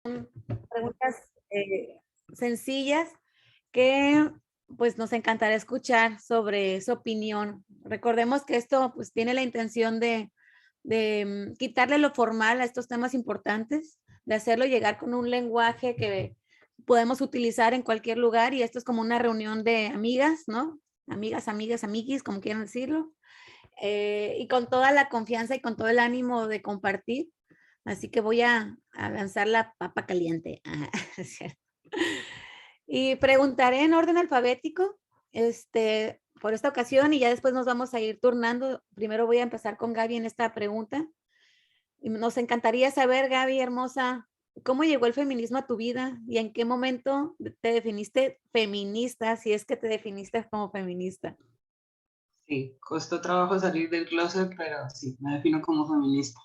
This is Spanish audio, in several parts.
Preguntas sencillas que pues nos encantará escuchar sobre su opinión. Recordemos que esto pues tiene la intención de quitarle lo formal a estos temas importantes, de hacerlo llegar con un lenguaje que podemos utilizar en cualquier lugar, y esto es como una reunión de amigas, ¿no? Amigas, amigas, amiguis, como quieran decirlo, y con toda la confianza y con todo el ánimo de compartir. Así que voy a lanzar la papa caliente. Es cierto. Y preguntaré en orden alfabético, por esta ocasión, y ya después nos vamos a ir turnando. Primero voy a empezar con Gaby en esta pregunta. Y nos encantaría saber, Gaby, hermosa, ¿cómo llegó el feminismo a tu vida y en qué momento te definiste feminista, si es que te definiste como feminista? Sí, costó trabajo salir del closet, pero sí, me defino como feminista.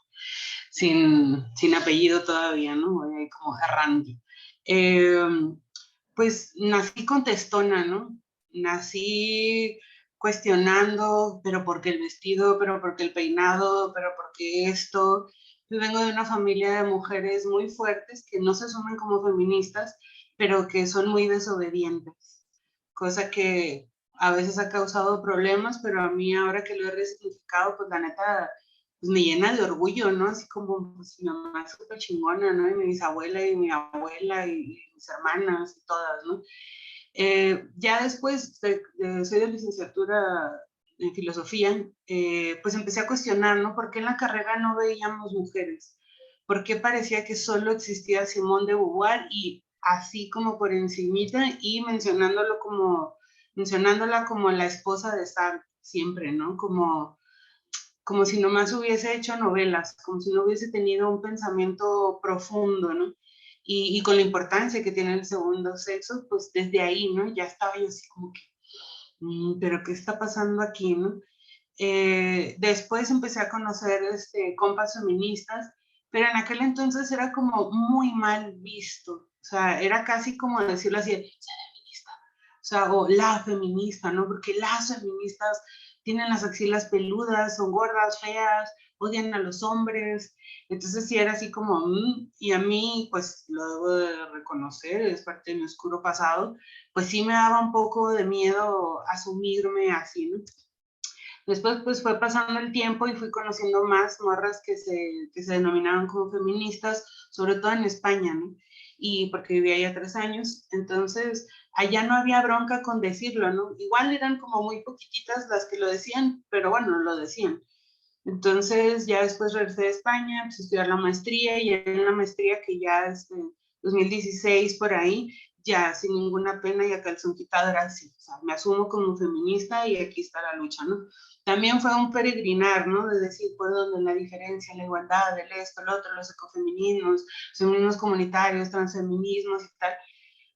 Sin apellido todavía, ¿no? Voy ahí como errante. Eh, pues nací contestona, ¿no? Nací cuestionando, pero ¿por qué el vestido? ¿Pero por qué el peinado? ¿Pero por qué esto? Yo vengo de una familia de mujeres muy fuertes que no se asumen como feministas, pero que son muy desobedientes, cosa que a veces ha causado problemas, pero a mí ahora que lo he resignificado, pues la neta, pues me llena de orgullo, ¿no? Así como pues, mi mamá es súper chingona, ¿no? Y mi bisabuela y mi abuela y mis hermanas y todas, ¿no? Ya después soy de licenciatura en filosofía, pues empecé a cuestionar, ¿no? ¿Por qué en la carrera no veíamos mujeres? ¿Por qué parecía que solo existía Simone de Beauvoir y así como por encimita y mencionándola como la esposa de Sartre siempre, ¿no? Como si nomás hubiese hecho novelas, como si no hubiese tenido un pensamiento profundo, ¿no? Y con la importancia que tiene el segundo sexo, pues desde ahí, ¿no? Ya estaba yo así como que, pero ¿qué está pasando aquí, no? Después empecé a conocer compas feministas, pero en aquel entonces era como muy mal visto, o sea, era casi como decirlo así, feminista, o sea, o la feminista, ¿no? Porque las feministas tienen las axilas peludas, son gordas, feas, odian a los hombres, entonces sí era así como, y a mí, pues lo debo de reconocer, es parte de mi oscuro pasado, pues sí me daba un poco de miedo asumirme así, ¿no? Después pues fue pasando el tiempo y fui conociendo más morras que se denominaban como feministas, sobre todo en España, ¿no? Y porque vivía allá 3 años, entonces allá no había bronca con decirlo, ¿no? Igual eran como muy poquititas las que lo decían, pero bueno, lo decían. Entonces ya después regresé de España, pues estudiar la maestría y en la maestría que ya es 2016 por ahí, ya sin ninguna pena y a calzón quitado era así, o sea, me asumo como feminista y aquí está la lucha, ¿no? También fue un peregrinar, ¿no? De decir por dónde la diferencia, la igualdad, el esto, el otro, los ecofeminismos, feminismos comunitarios, transfeminismos y tal,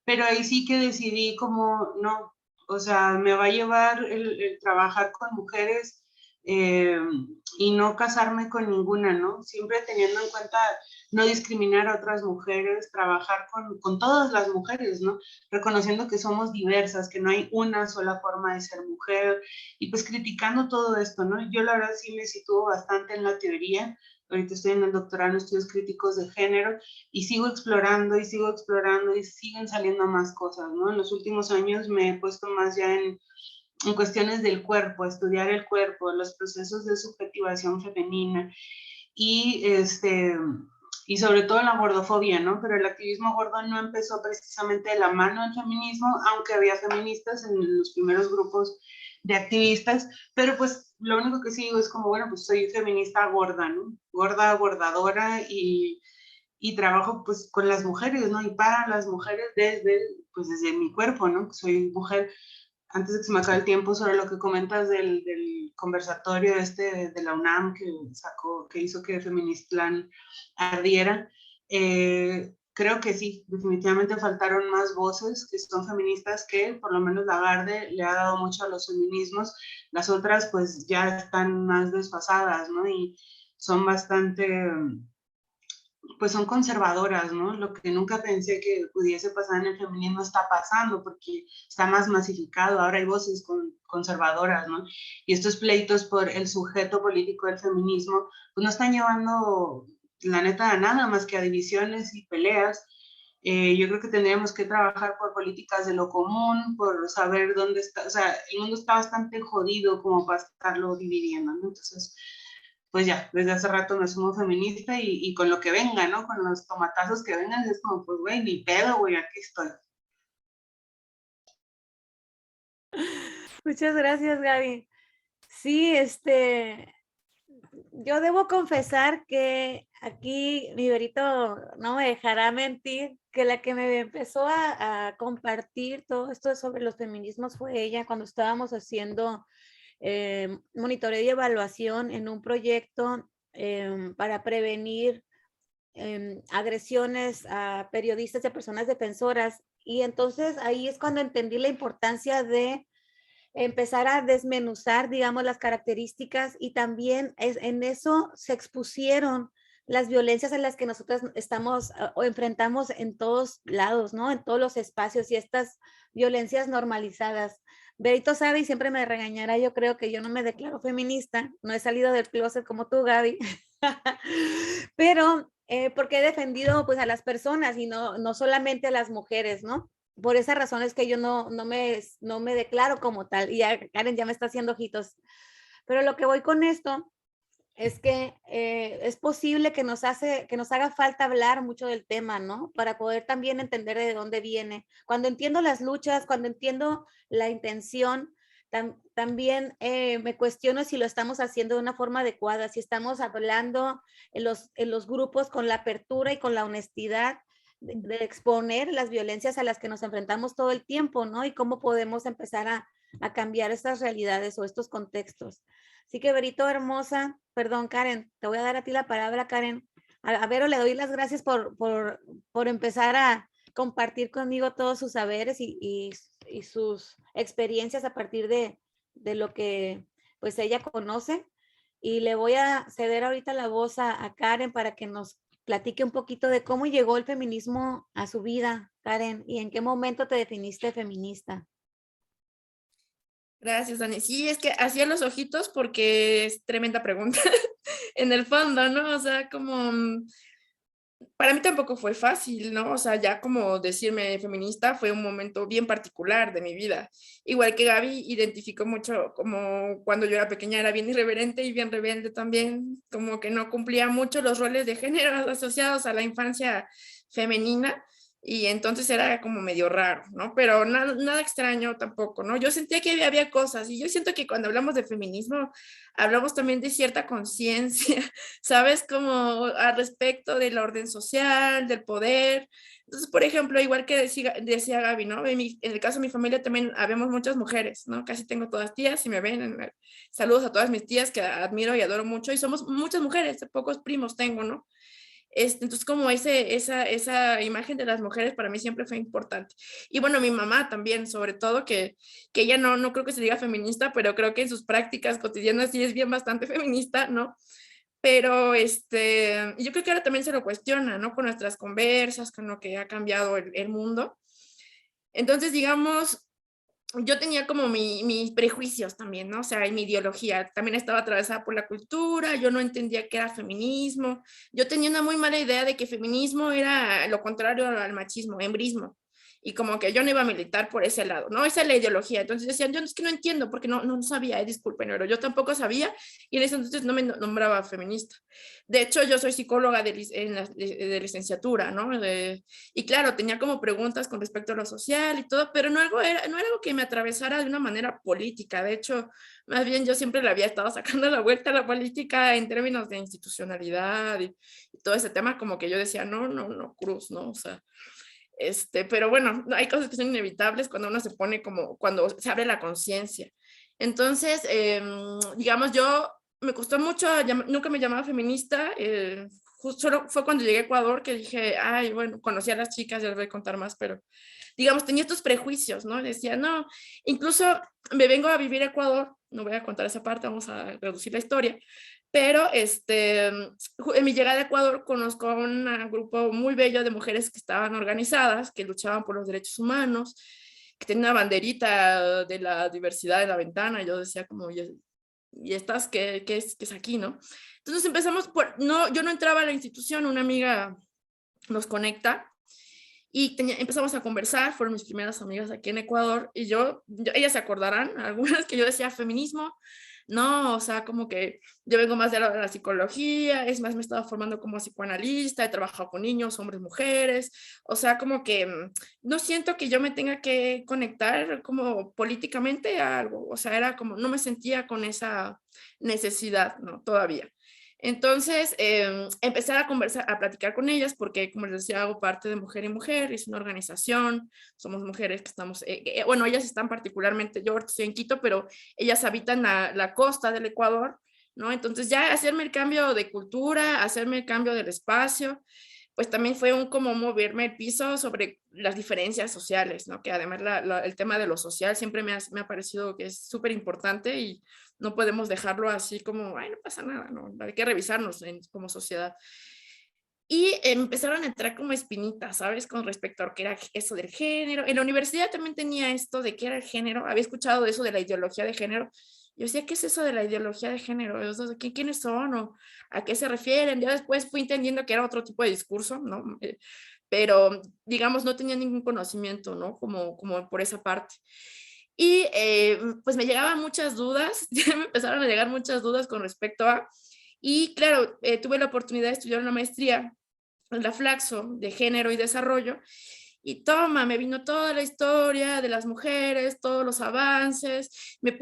pero ahí sí que decidí como, no, o sea, me va a llevar el trabajar con mujeres eh, y no casarme con ninguna, ¿no? Siempre teniendo en cuenta no discriminar a otras mujeres, trabajar con todas las mujeres, ¿no? Reconociendo que somos diversas, que no hay una sola forma de ser mujer y pues criticando todo esto, ¿no? Yo la verdad sí me sitúo bastante en la teoría, ahorita estoy en el doctorado en estudios críticos de género y sigo explorando y siguen saliendo más cosas, ¿no? En los últimos años me he puesto más ya en cuestiones del cuerpo, estudiar el cuerpo, los procesos de subjetivación femenina y y sobre todo la gordofobia, ¿no? Pero el activismo gordo no empezó precisamente de la mano del feminismo, aunque había feministas en los primeros grupos de activistas, pero pues lo único que sí digo es como, bueno, pues soy feminista gorda, ¿no? Gorda, gordadora y trabajo pues con las mujeres, ¿no? Y para las mujeres desde mi cuerpo, ¿no? Soy mujer. Antes de que se me acabe el tiempo, sobre lo que comentas del conversatorio de la UNAM que hizo que Feministland ardiera, creo que sí, definitivamente faltaron más voces que son feministas que por lo menos Lagarde le ha dado mucho a los feminismos, las otras pues ya están más desfasadas, ¿no? Y son bastante pues son conservadoras, ¿no? Lo que nunca pensé que pudiese pasar en el feminismo está pasando porque está más masificado, ahora hay voces conservadoras, ¿no? Y estos pleitos por el sujeto político del feminismo, pues no están llevando la neta, nada más que a divisiones y peleas. Yo creo que tendríamos que trabajar por políticas de lo común, por saber dónde está, o sea, el mundo está bastante jodido como para estarlo dividiendo, ¿no? Entonces, pues ya, desde hace rato me sumo feminista y con lo que venga, ¿no? Con los tomatazos que vengan, es como, pues, güey, ni pedo, güey, aquí estoy. Muchas gracias, Gaby. Sí, yo debo confesar que aquí mi Berito no me dejará mentir, que la que me empezó a compartir todo esto sobre los feminismos fue ella cuando estábamos haciendo monitoreo y evaluación en un proyecto para prevenir agresiones a periodistas y a personas defensoras. Y entonces ahí es cuando entendí la importancia de empezar a desmenuzar, digamos, las características y también en eso se expusieron las violencias en las que nosotros estamos o enfrentamos en todos lados, ¿no? En todos los espacios y estas violencias normalizadas. Berito sabe y siempre me regañará, yo creo que yo no me declaro feminista, no he salido del closet como tú, Gaby, pero porque he defendido pues a las personas y no solamente a las mujeres, ¿no? Por esa razón es que yo no me declaro como tal. Y ya, Karen ya me está haciendo ojitos. Pero lo que voy con esto es que es posible que nos haga falta hablar mucho del tema, ¿no? Para poder también entender de dónde viene. Cuando entiendo las luchas, cuando entiendo la intención, también me cuestiono si lo estamos haciendo de una forma adecuada, si estamos hablando en los grupos con la apertura y con la honestidad de exponer las violencias a las que nos enfrentamos todo el tiempo, ¿no? Y cómo podemos empezar a cambiar estas realidades o estos contextos. Así que, Berito, hermosa, perdón, Karen, te voy a dar a ti la palabra, Karen. A Vero le doy las gracias por empezar a compartir conmigo todos sus saberes y sus experiencias a partir de lo que pues ella conoce. Y le voy a ceder ahorita la voz a Karen para que nos platique un poquito de cómo llegó el feminismo a su vida, Karen, y en qué momento te definiste feminista. Gracias, Dani. Sí, es que hacía los ojitos porque es tremenda pregunta en el fondo, ¿no? O sea, como para mí tampoco fue fácil, ¿no? O sea, ya como decirme feminista fue un momento bien particular de mi vida. Igual que Gaby, identificó mucho como cuando yo era pequeña era bien irreverente y bien rebelde también, como que no cumplía mucho los roles de género asociados a la infancia femenina. Y entonces era como medio raro, ¿no? Pero nada extraño tampoco, ¿no? Yo sentía que había cosas y yo siento que cuando hablamos de feminismo hablamos también de cierta conciencia, ¿sabes? Como al respecto del orden social, del poder. Entonces, por ejemplo, igual que decía Gaby, ¿no? En el caso de mi familia también habemos muchas mujeres, ¿no? Casi tengo todas tías, si me ven, saludos a todas mis tías que admiro y adoro mucho, y somos muchas mujeres, pocos primos tengo, ¿no? Entonces, como esa imagen de las mujeres para mí siempre fue importante. Y bueno, mi mamá también, sobre todo, que ella no creo que se diga feminista, pero creo que en sus prácticas cotidianas sí es bien bastante feminista, ¿no? Pero yo creo que ahora también se lo cuestiona, ¿no? Con nuestras conversas, con lo que ha cambiado el mundo. Entonces, digamos, yo tenía como mis prejuicios también, ¿no? O sea, mi ideología también estaba atravesada por la cultura, yo no entendía qué era feminismo, yo tenía una muy mala idea de que feminismo era lo contrario al machismo, embrismo, y como que yo no iba a militar por ese lado, ¿no? Esa es la ideología. Entonces decían, yo es que no entiendo porque no sabía, disculpen, pero yo tampoco sabía y en ese entonces no me nombraba feminista. De hecho, yo soy psicóloga de licenciatura, ¿no? Y claro, tenía como preguntas con respecto a lo social y todo, pero no era algo que me atravesara de una manera política. De hecho, más bien yo siempre le había estado sacando la vuelta a la política en términos de institucionalidad y todo ese tema, como que yo decía, no, Cruz, ¿no? O sea, pero bueno, hay cosas que son inevitables cuando uno se pone como, cuando se abre la conciencia. Entonces, digamos, yo me costó mucho, nunca me llamaba feminista, justo solo fue cuando llegué a Ecuador que dije, ay, bueno, conocí a las chicas, ya les voy a contar más, pero digamos, tenía estos prejuicios, ¿no? Decía, no, incluso me vengo a vivir a Ecuador, no voy a contar esa parte, vamos a reducir la historia, pero en mi llegada a Ecuador conozco a un grupo muy bello de mujeres que estaban organizadas, que luchaban por los derechos humanos, que tenían una banderita de la diversidad en la ventana. Yo decía como, ¿y estas qué es aquí, no? Entonces empezamos yo no entraba a la institución, una amiga nos conecta y empezamos a conversar, fueron mis primeras amigas aquí en Ecuador, y ellas se acordarán, algunas, que yo decía feminismo, no, o sea, como que yo vengo más de la psicología, es más, me he estado formando como psicoanalista, he trabajado con niños, hombres, mujeres, o sea, como que no siento que yo me tenga que conectar como políticamente a algo, o sea, era como, no me sentía con esa necesidad, ¿no? Todavía. Entonces, empezar a conversar, a platicar con ellas, porque como les decía, hago parte de Mujer y Mujer, es una organización, somos mujeres que estamos, bueno, ellas están particularmente, yo estoy en Quito, pero ellas habitan la costa del Ecuador, ¿no? Entonces ya hacerme el cambio de cultura, hacerme el cambio del espacio, pues también fue como moverme el piso sobre las diferencias sociales, ¿no? Que además el tema de lo social siempre me ha parecido que es súper importante y no podemos dejarlo así como, ay, no pasa nada, ¿no? Hay que revisarnos como sociedad. Y empezaron a entrar como espinitas, ¿sabes? Con respecto a qué era eso del género. En la universidad también tenía esto de qué era el género. Había escuchado de eso de la ideología de género. Yo decía, ¿qué es eso de la ideología de género? ¿Quiénes son? ¿O a qué se refieren? Ya después fui entendiendo que era otro tipo de discurso, ¿no? Pero, digamos, no tenía ningún conocimiento, ¿no? Como por esa parte. Y pues me llegaban muchas dudas, me empezaron a llegar muchas dudas con respecto a, y claro, tuve la oportunidad de estudiar una maestría en la Flaxo de género y desarrollo, y toma, me vino toda la historia de las mujeres, todos los avances, me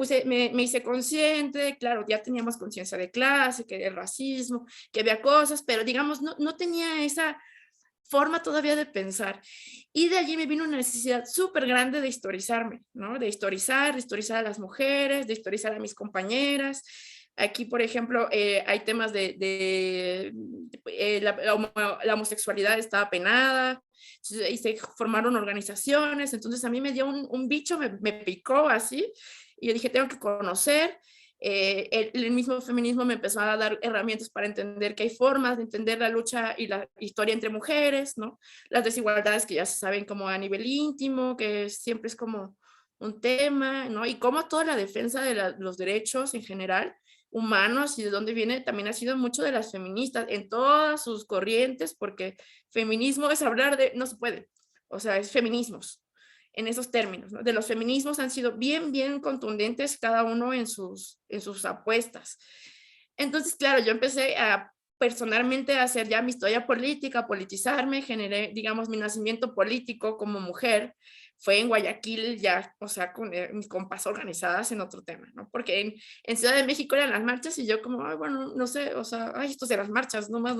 hice consciente, claro, ya teníamos conciencia de clase, que había racismo, que había cosas, pero digamos, no tenía esa forma todavía de pensar. Y de allí me vino una necesidad súper grande de historizarme, ¿no? De historizar a las mujeres, de historizar a mis compañeras. Aquí, por ejemplo, hay temas la homosexualidad estaba penada, y se formaron organizaciones, entonces a mí me dio un bicho, me picó así, y yo dije, tengo que conocer. El mismo feminismo me empezó a dar herramientas para entender que hay formas de entender la lucha y la historia entre mujeres, ¿no? Las desigualdades que ya se saben como a nivel íntimo, que siempre es como un tema, ¿no? Y cómo toda la defensa de los derechos en general humanos y de dónde viene también ha sido mucho de las feministas en todas sus corrientes, porque feminismo es hablar de, no se puede, o sea, es feminismos en esos términos, ¿no? De los feminismos han sido bien contundentes cada uno en sus apuestas. Entonces, claro, yo empecé a personalmente a hacer ya mi historia política, politizarme, generé, digamos, mi nacimiento político como mujer, fue en Guayaquil ya, o sea, con mis compas organizadas en otro tema, ¿no? Porque en Ciudad de México eran las marchas y yo como, ay, bueno, no sé, o sea, ay, estos de las marchas nomás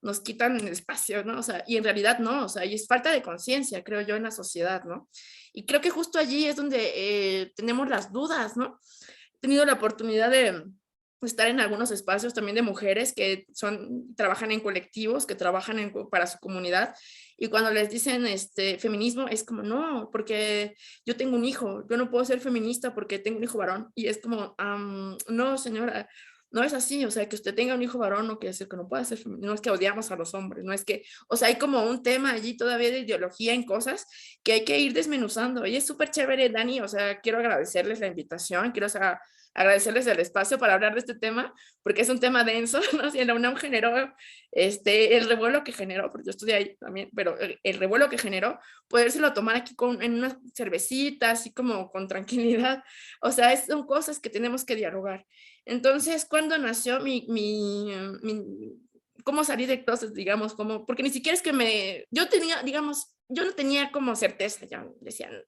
nos quitan el espacio, ¿no? O sea, y en realidad no, o sea, y es falta de conciencia, creo yo, en la sociedad, ¿no? Y creo que justo allí es donde tenemos las dudas, ¿no? He tenido la oportunidad de estar en algunos espacios también de mujeres que trabajan en colectivos, que trabajan para su comunidad, y cuando les dicen feminismo es como, no, porque yo tengo un hijo, yo no puedo ser feminista porque tengo un hijo varón, y es como, no señora, no es así, o sea, que usted tenga un hijo varón no quiere decir que no pueda ser feminista, no es que odiamos a los hombres, no es que, o sea, hay como un tema allí todavía de ideología en cosas que hay que ir desmenuzando, y es súper chévere, Dani, o sea, quiero agradecerles la invitación, quiero agradecerles el espacio para hablar de este tema, porque es un tema denso, ¿no? Si en la UNAM generó el revuelo que generó, porque yo estudié ahí también, pero el revuelo que generó, podérselo tomar aquí en unas cervecitas, así como con tranquilidad, o sea, son cosas que tenemos que dialogar. Entonces, ¿cuándo nació cómo salí de closet, digamos, porque ni siquiera es que yo tenía, digamos, yo no tenía como certeza, ya decían,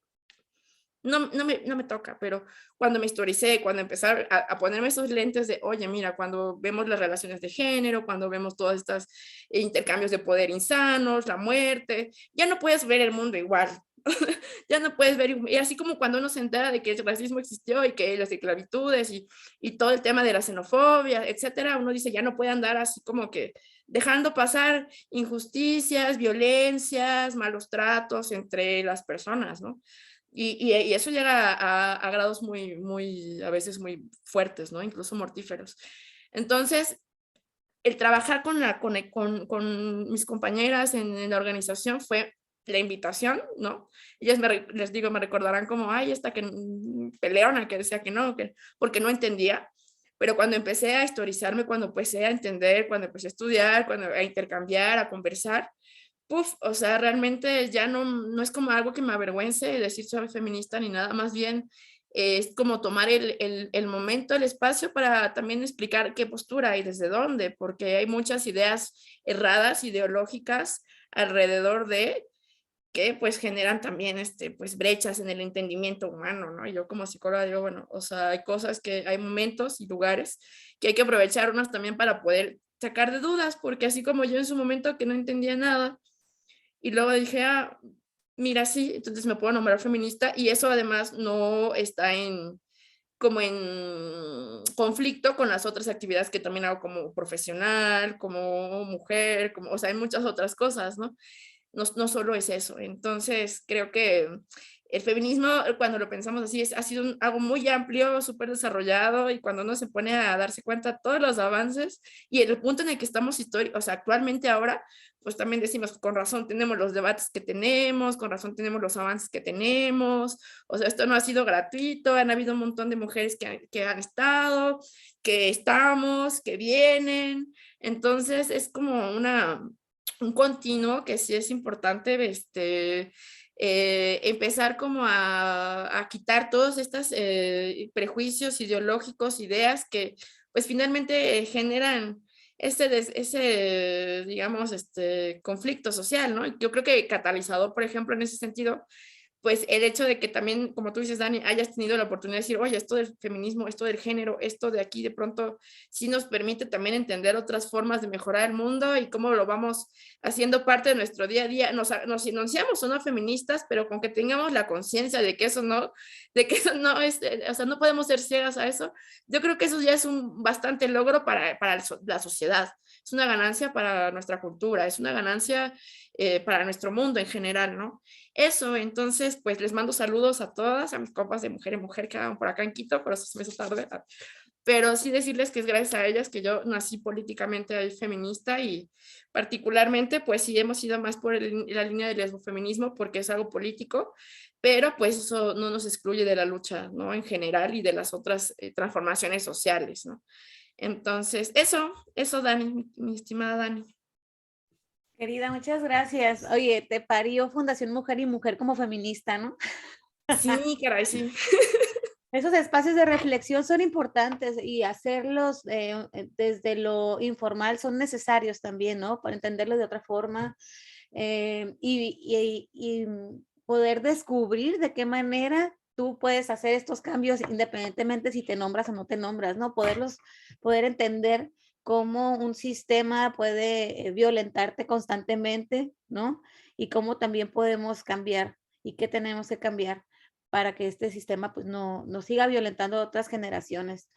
no me toca, pero cuando me historicé, cuando empecé a ponerme esos lentes de, oye, mira, cuando vemos las relaciones de género, cuando vemos todos estos intercambios de poder insanos, la muerte, ya no puedes ver el mundo igual. Ya no puedes ver, y así como cuando uno se entera de que el racismo existió y que las esclavitudes y todo el tema de la xenofobia, etcétera, uno dice, ya no puede andar así como que dejando pasar injusticias, violencias, malos tratos entre las personas, ¿no? Y eso llega a grados a veces muy fuertes, ¿no? Incluso mortíferos. Entonces, el trabajar con mis compañeras en la organización fue la invitación, ¿no? Ellas les digo, me recordarán como, ay, esta que peleona, que decía que no, porque no entendía, pero cuando empecé a historizarme, cuando empecé a entender, cuando empecé a estudiar, cuando a intercambiar, a conversar, puf, o sea, realmente ya no es como algo que me avergüence decir soy feminista ni nada, más bien es como tomar el momento, el espacio para también explicar qué postura y desde dónde, porque hay muchas ideas erradas, ideológicas alrededor de que pues generan también pues brechas en el entendimiento humano, ¿no? Y yo como psicóloga digo, bueno, o sea, hay cosas que, hay momentos y lugares que hay que aprovechar unos también para poder sacar de dudas, porque así como yo en su momento que no entendía nada, y luego dije, ah, mira, sí, entonces me puedo nombrar feminista y eso además no está como en conflicto con las otras actividades que también hago como profesional, como mujer, como, o sea, hay muchas otras cosas, ¿no? No solo es eso. Entonces, creo que el feminismo, cuando lo pensamos así, ha sido algo muy amplio, súper desarrollado, y cuando uno se pone a darse cuenta de todos los avances y el punto en el que estamos o sea, actualmente ahora, pues también decimos, con razón tenemos los debates que tenemos, con razón tenemos los avances que tenemos, o sea, esto no ha sido gratuito, han habido un montón de mujeres que han estado, que estamos, que vienen, entonces es como un continuo que sí es importante empezar como a quitar todos estos prejuicios ideológicos, ideas que pues finalmente generan digamos, conflicto social, ¿no? Yo creo que catalizador, por ejemplo, en ese sentido, pues el hecho de que también, como tú dices, Dani, hayas tenido la oportunidad de decir, oye, esto del feminismo, esto del género, esto de aquí, de pronto, sí nos permite también entender otras formas de mejorar el mundo y cómo lo vamos haciendo parte de nuestro día a día. Nos enunciamos o no feministas, pero con que tengamos la conciencia de que eso no es, o sea, no podemos ser ciegas a eso. Yo creo que eso ya es un bastante logro para la sociedad. Es una ganancia para nuestra cultura, es una ganancia para nuestro mundo en general, ¿no? Eso, entonces, pues les mando saludos a todas, a mis compas de mujer en mujer que hagan por acá en Quito, por eso se me hizo tarde, pero sí decirles que es gracias a ellas que yo nací políticamente feminista y particularmente, pues sí hemos ido más por la línea del lesbofeminismo porque es algo político, pero pues eso no nos excluye de la lucha, ¿no? En general y de las otras transformaciones sociales, ¿no? Entonces, eso, Dani, mi estimada Dani. Querida, muchas gracias. Oye, te parió Fundación Mujer y Mujer como feminista, ¿no? Sí, caray, sí. Esos espacios de reflexión son importantes y hacerlos desde lo informal son necesarios también, ¿no? Para entenderlos de otra forma y poder descubrir de qué manera tú puedes hacer estos cambios independientemente si te nombras o no te nombras, ¿no? Poder entender cómo un sistema puede violentarte constantemente, ¿no? Y cómo también podemos cambiar y qué tenemos que cambiar para que este sistema pues no siga violentando a otras generaciones.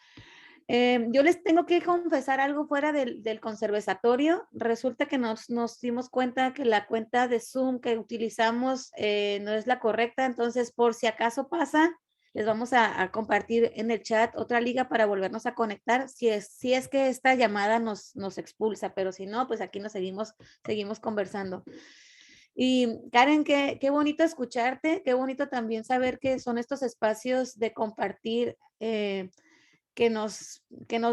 Yo les tengo que confesar algo fuera del conservatorio. Resulta que nos dimos cuenta que la cuenta de Zoom que utilizamos no es la correcta, entonces por si acaso pasa, les vamos a compartir en el chat otra liga para volvernos a conectar si es que esta llamada nos expulsa, pero si no, pues aquí nos seguimos conversando. Y Karen, qué bonito escucharte, qué bonito también saber que son estos espacios de compartir que nos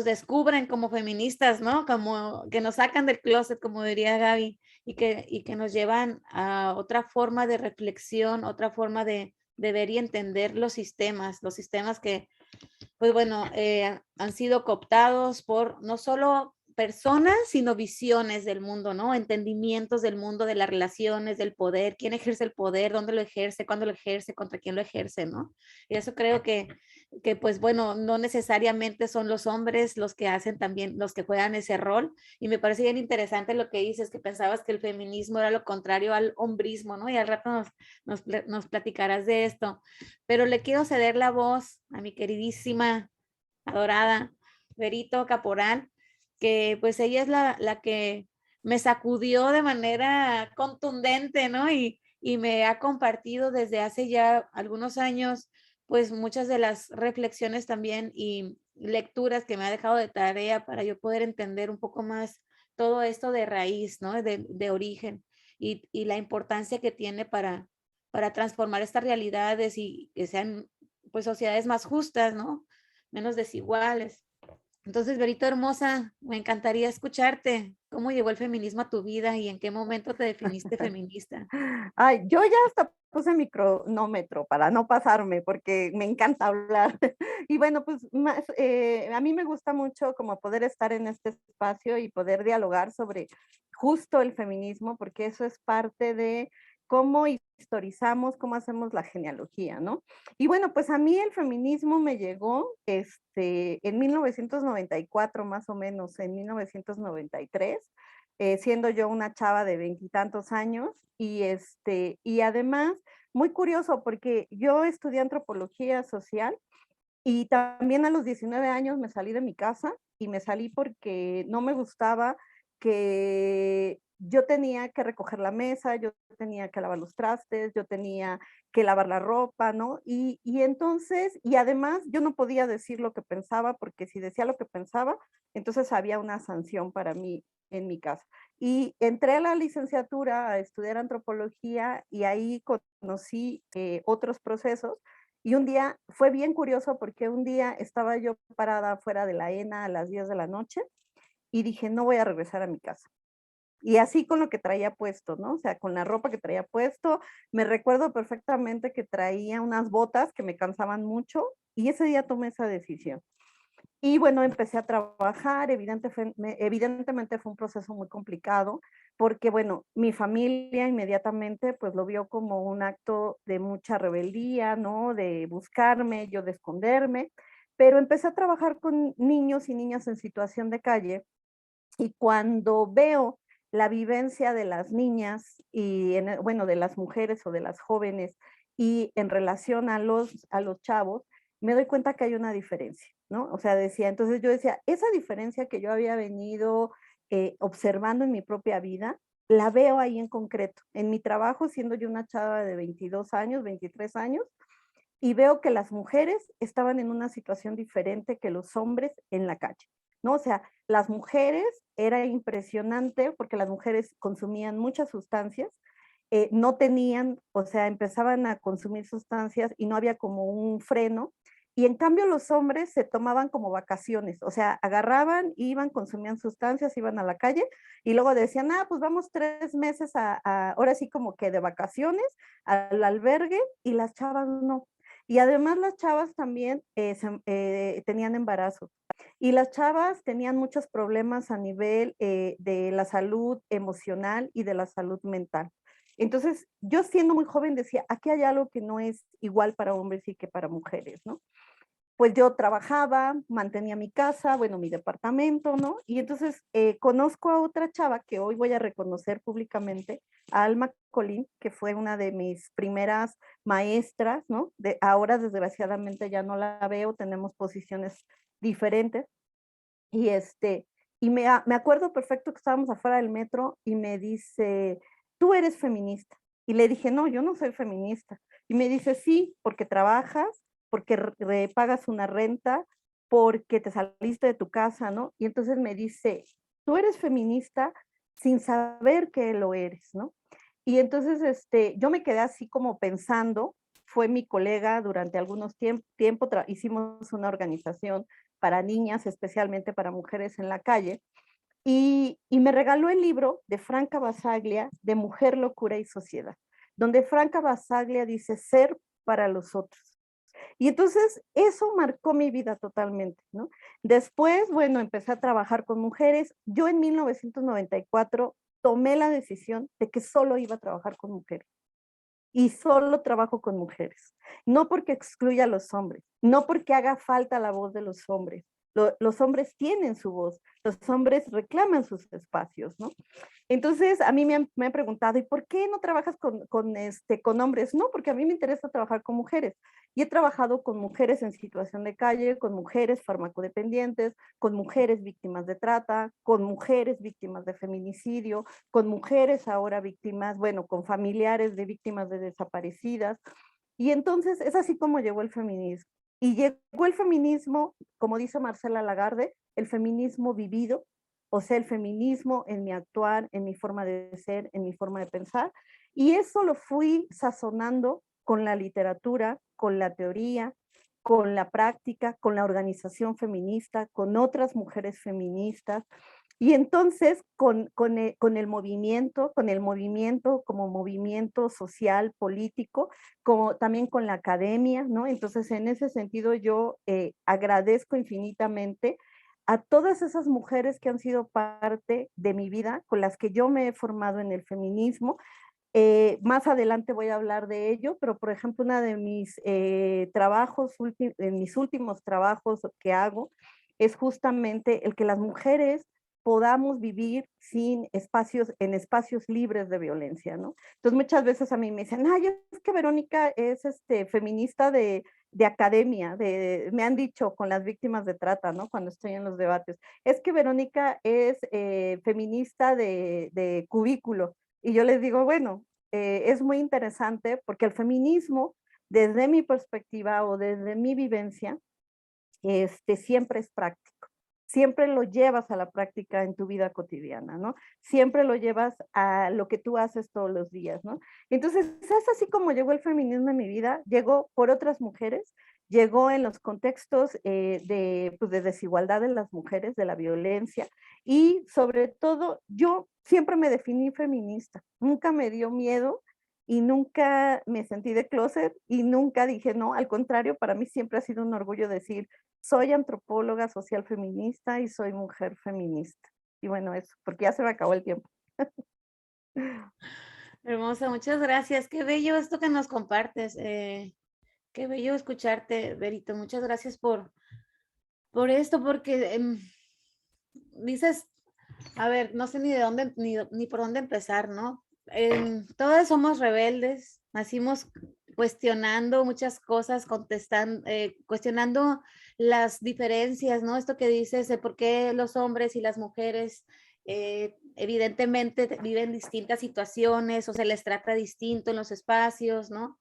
descubren como feministas, ¿no? Como que nos sacan del closet, como diría Gaby, y que nos llevan a otra forma de reflexión, otra forma de ver y entender los sistemas que, pues bueno, han sido cooptados por no solo personas, sino visiones del mundo, ¿no? Entendimientos del mundo, de las relaciones, del poder, quién ejerce el poder, dónde lo ejerce, cuándo lo ejerce, contra quién lo ejerce, ¿no? Y eso creo que pues bueno, no necesariamente son los hombres los que hacen también, los que juegan ese rol. Y me parece bien interesante lo que dices, que pensabas que el feminismo era lo contrario al hombrismo, ¿no? Y al rato nos platicarás de esto. Pero le quiero ceder la voz a mi queridísima, adorada, Verito Caporal, que pues ella es la que me sacudió de manera contundente, ¿no? Y me ha compartido desde hace ya algunos años, pues muchas de las reflexiones también y lecturas que me ha dejado de tarea para yo poder entender un poco más todo esto de raíz, ¿no? De origen y la importancia que tiene para transformar estas realidades y que sean pues sociedades más justas, ¿no? Menos desiguales. Entonces, Berito hermosa, me encantaría escucharte. ¿Cómo llegó el feminismo a tu vida y en qué momento te definiste feminista? Ay, yo ya hasta puse mi cronómetro para no pasarme, porque me encanta hablar. Y bueno, pues a mí me gusta mucho como poder estar en este espacio y poder dialogar sobre justo el feminismo, porque eso es parte de cómo historizamos, cómo hacemos la genealogía, ¿no? Y bueno, pues a mí el feminismo me llegó en 1994, más o menos, en 1993, siendo yo una chava de veintitantos años, y además, muy curioso, porque yo estudié antropología social y también a los 19 años me salí de mi casa y me salí porque no me gustaba que yo tenía que recoger la mesa, yo tenía que lavar los trastes, yo tenía que lavar la ropa, ¿no? Y entonces, y además yo no podía decir lo que pensaba, porque si decía lo que pensaba, entonces había una sanción para mí en mi casa. Y entré a la licenciatura a estudiar antropología y ahí conocí otros procesos. Y un día fue bien curioso porque un día estaba yo parada fuera de la ENA a las 10 de la noche y dije, no voy a regresar a mi casa. Y así con lo que traía puesto, ¿no? O sea, con la ropa que traía puesto, me recuerdo perfectamente que traía unas botas que me cansaban mucho y ese día tomé esa decisión. Y bueno, empecé a trabajar, evidentemente fue un proceso muy complicado, porque bueno, mi familia inmediatamente pues lo vio como un acto de mucha rebeldía, ¿no? De buscarme, yo de esconderme, pero empecé a trabajar con niños y niñas en situación de calle y cuando veo la vivencia de las niñas y, bueno, de las mujeres o de las jóvenes y en relación a los chavos, me doy cuenta que hay una diferencia, ¿no? O sea, entonces yo decía, esa diferencia que yo había venido observando en mi propia vida, la veo ahí en concreto, en mi trabajo, siendo yo una chava de 22 años, 23 años, y veo que las mujeres estaban en una situación diferente que los hombres en la calle, ¿no? O sea, las mujeres era impresionante porque las mujeres consumían muchas sustancias, no tenían, o sea, empezaban a consumir sustancias y no había como un freno. Y en cambio los hombres se tomaban como vacaciones, o sea, agarraban, iban, consumían sustancias, iban a la calle y luego decían, ah, pues vamos 3 meses ahora sí como que de vacaciones al albergue y las chavas no. Y además las chavas también tenían embarazo. Y las chavas tenían muchos problemas a nivel de la salud emocional y de la salud mental. Entonces, yo siendo muy joven decía, aquí hay algo que no es igual para hombres y que para mujeres, ¿no? Pues yo trabajaba, mantenía mi casa, bueno, mi departamento, ¿no? Y entonces conozco a otra chava que hoy voy a reconocer públicamente, a Alma Colín, que fue una de mis primeras maestras, ¿no? Ahora desgraciadamente ya no la veo, tenemos posiciones diferentes. Y me acuerdo perfecto que estábamos afuera del metro y me dice, tú eres feminista. Y le dije, no, yo no soy feminista. Y me dice, sí, porque trabajas, porque pagas una renta, porque te saliste de tu casa, ¿no? Y entonces me dice, tú eres feminista sin saber que lo eres, ¿no? Y entonces yo me quedé así como pensando, fue mi colega durante algunos tiempo, hicimos una organización para niñas, especialmente para mujeres en la calle, y me regaló el libro de Franca Basaglia, de Mujer, Locura y Sociedad, donde Franca Basaglia dice ser para los otros. Y entonces eso marcó mi vida totalmente, ¿no? Después, bueno, empecé a trabajar con mujeres. Yo en 1994 tomé la decisión de que solo iba a trabajar con mujeres y solo trabajo con mujeres. No porque excluya a los hombres, no porque haga falta la voz de los hombres. Los hombres tienen su voz, los hombres reclaman sus espacios, ¿no? Entonces, a mí me han preguntado, ¿y por qué no trabajas con hombres? No, porque a mí me interesa trabajar con mujeres. Y he trabajado con mujeres en situación de calle, con mujeres farmacodependientes, con mujeres víctimas de trata, con mujeres víctimas de feminicidio, con mujeres ahora víctimas, bueno, con familiares de víctimas de desaparecidas. Y entonces es así como llegó el feminismo. Y llegó el feminismo, como dice Marcela Lagarde, el feminismo vivido, o sea, el feminismo en mi actuar, en mi forma de ser, en mi forma de pensar. Y eso lo fui sazonando con la literatura, con la teoría, con la práctica, con la organización feminista, con otras mujeres feministas. Y entonces con el movimiento como movimiento social, político, como también con la academia, ¿no? Entonces en ese sentido yo agradezco infinitamente a todas esas mujeres que han sido parte de mi vida, con las que yo me he formado en el feminismo. Más adelante voy a hablar de ello, pero por ejemplo, uno de mis trabajos, mis últimos trabajos que hago, es justamente el que las mujeres podamos vivir en espacios libres de violencia, ¿no? Entonces muchas veces a mí me dicen, ay, es que Verónica es feminista de academia, me han dicho con las víctimas de trata, ¿no? Cuando estoy en los debates, es que Verónica es feminista de cubículo. Y yo les digo, bueno, es muy interesante porque el feminismo, desde mi perspectiva o desde mi vivencia, siempre es práctico. Siempre lo llevas a la práctica en tu vida cotidiana, ¿no? Siempre lo llevas a lo que tú haces todos los días, ¿no? Entonces, es así como llegó el feminismo en mi vida, llegó por otras mujeres, llegó en los contextos pues, de desigualdad de las mujeres, de la violencia, y sobre todo, yo siempre me definí feminista, nunca me dio miedo y nunca me sentí de closet y nunca dije no, al contrario, para mí siempre ha sido un orgullo decir, soy antropóloga social feminista y soy mujer feminista. Y bueno, eso, porque ya se me acabó el tiempo. Hermosa, muchas gracias. Qué bello esto que nos compartes. Qué bello escucharte, Berito. Muchas gracias por esto, porque dices, a ver, no sé ni de dónde, ni por dónde empezar, ¿no? Todas somos rebeldes, nacimos cuestionando muchas cosas, contestando, cuestionando las diferencias, ¿no? Esto que dices de por qué los hombres y las mujeres evidentemente viven distintas situaciones o se les trata distinto en los espacios, ¿no?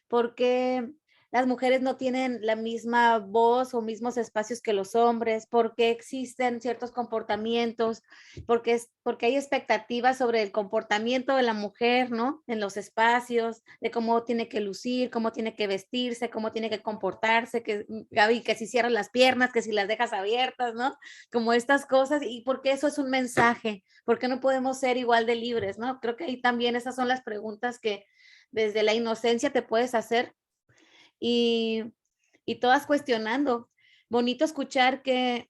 Porque las mujeres no tienen la misma voz o mismos espacios que los hombres, porque existen ciertos comportamientos, porque hay expectativas sobre el comportamiento de la mujer, ¿no? En los espacios, de cómo tiene que lucir, cómo tiene que vestirse, cómo tiene que comportarse, que Gaby, que si cierras las piernas, que si las dejas abiertas, ¿no? Como estas cosas, y porque eso es un mensaje, porque no podemos ser igual de libres, ¿no? Creo que ahí también esas son las preguntas que desde la inocencia te puedes hacer y, y todas cuestionando. Bonito escuchar que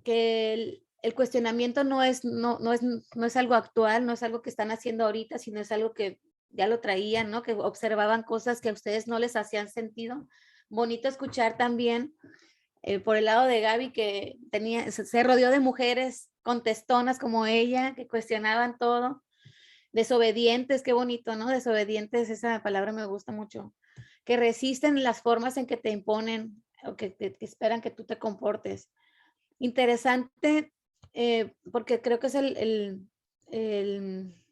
el cuestionamiento no es algo actual, no es algo que están haciendo ahorita, sino es algo que ya lo traían, ¿no? Que observaban cosas que a ustedes no les hacían sentido. Bonito escuchar también por el lado de Gaby que se rodeó de mujeres contestonas como ella, que cuestionaban todo. Desobedientes, qué bonito, ¿no? Desobedientes, esa palabra me gusta mucho. Que resisten las formas en que te imponen o que esperan que tú te comportes. Interesante, porque creo que es el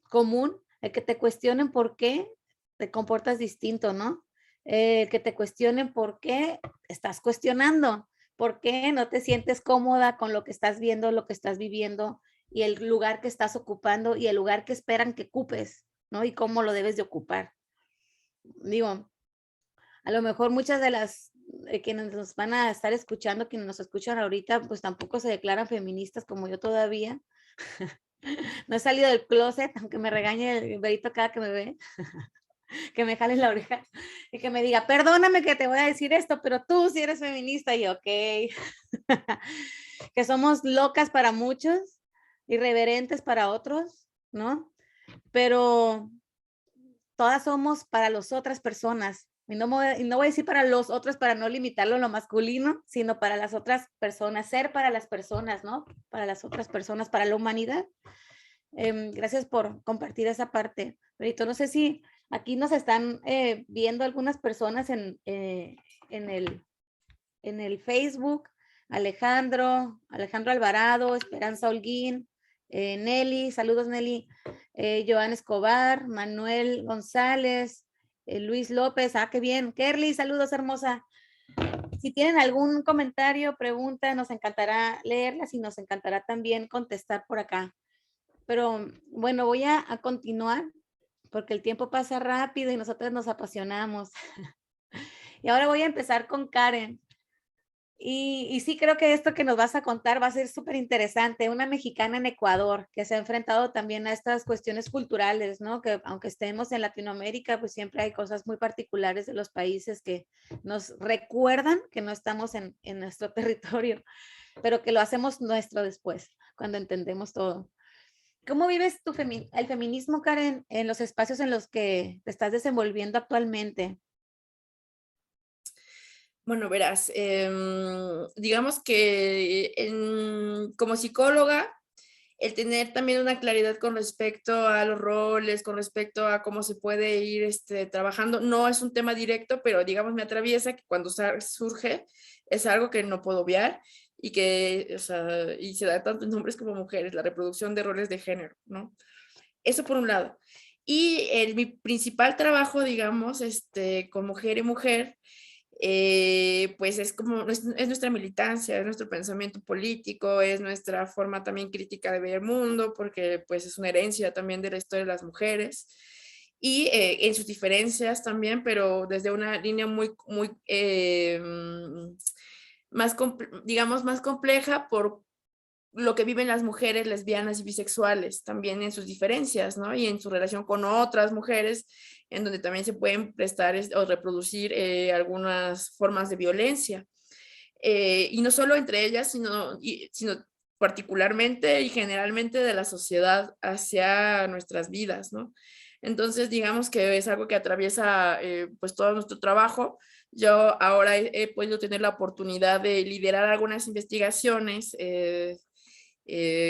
común, el que te cuestionen por qué te comportas distinto, ¿no? Que te cuestionen por qué estás cuestionando, por qué no te sientes cómoda con lo que estás viendo, lo que estás viviendo y el lugar que estás ocupando y el lugar que esperan que ocupes, ¿no? Y cómo lo debes de ocupar. Digo, a lo mejor muchas de las quienes nos van a estar escuchando, quienes nos escuchan ahorita, pues tampoco se declaran feministas como yo todavía. No he salido del closet, aunque me regañe el Berito cada que me ve, que me jale la oreja y que me diga, perdóname que te voy a decir esto, pero tú sí eres feminista. Y yo, ok. Que somos locas para muchos, irreverentes para otros, ¿no? Pero todas somos para las otras personas. Y no voy a decir para los otros para no limitarlo a lo masculino, sino para las otras personas, ser para las personas, ¿no? Para las otras personas, para la humanidad. Gracias por compartir esa parte. Berito, no sé si aquí nos están viendo algunas personas en el Facebook. Alejandro Alvarado, Esperanza Holguín, Nelly, saludos Nelly, Joan Escobar, Manuel González, Luis López, qué bien, Kerly, saludos hermosa. Si tienen algún comentario, pregunta, nos encantará leerlas y nos encantará también contestar por acá. Pero bueno, voy a continuar porque el tiempo pasa rápido y nosotros nos apasionamos. Y ahora voy a empezar con Karen. Y sí creo que esto que nos vas a contar va a ser súper interesante. Una mexicana en Ecuador que se ha enfrentado también a estas cuestiones culturales, ¿no? Que aunque estemos en Latinoamérica, pues siempre hay cosas muy particulares de los países que nos recuerdan que no estamos en nuestro territorio, pero que lo hacemos nuestro después, cuando entendemos todo. ¿Cómo vives el feminismo, Karen, en los espacios en los que te estás desenvolviendo actualmente? Bueno, verás, digamos que como psicóloga, el tener también una claridad con respecto a los roles, con respecto a cómo se puede ir trabajando, no es un tema directo, pero digamos me atraviesa que cuando surge es algo que no puedo obviar y que, o sea, y se da tanto en hombres como mujeres, la reproducción de roles de género, ¿no? Eso por un lado. Y mi principal trabajo, digamos, con mujer y mujer, pues es como, es nuestra militancia, es nuestro pensamiento político, es nuestra forma también crítica de ver el mundo, porque pues es una herencia también de la historia de las mujeres y en sus diferencias también, pero desde una línea muy más, digamos, más compleja por lo que viven las mujeres lesbianas y bisexuales, también en sus diferencias, ¿no? Y en su relación con otras mujeres, en donde también se pueden prestar o reproducir algunas formas de violencia. Y no solo entre ellas, sino particularmente y generalmente de la sociedad hacia nuestras vidas, ¿no? Entonces, digamos que es algo que atraviesa pues todo nuestro trabajo. Yo ahora he podido tener la oportunidad de liderar algunas investigaciones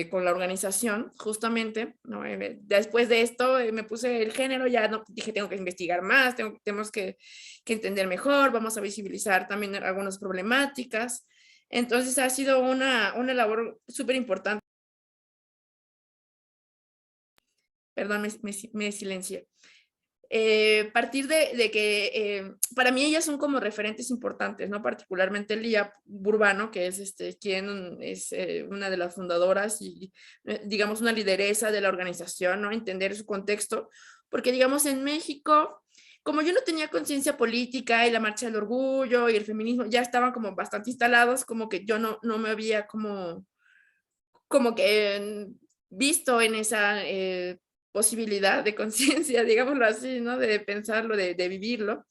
con la organización, justamente, ¿no? Después de esto me puse el género, ya no, dije, tengo que investigar más, tenemos que entender mejor, vamos a visibilizar también algunas problemáticas. Entonces ha sido una labor súper importante. Perdón, me silencié. Partir de que para mí ellas son como referentes importantes, ¿no? Particularmente Lía Burbano, que es quien es una de las fundadoras y digamos una lideresa de la organización, ¿no? Entender su contexto, porque digamos en México, como yo no tenía conciencia política y la marcha del orgullo y el feminismo ya estaban como bastante instalados, como que yo no me había como que visto en esa posibilidad de conciencia, digámoslo así, ¿no? De pensarlo, de vivirlo.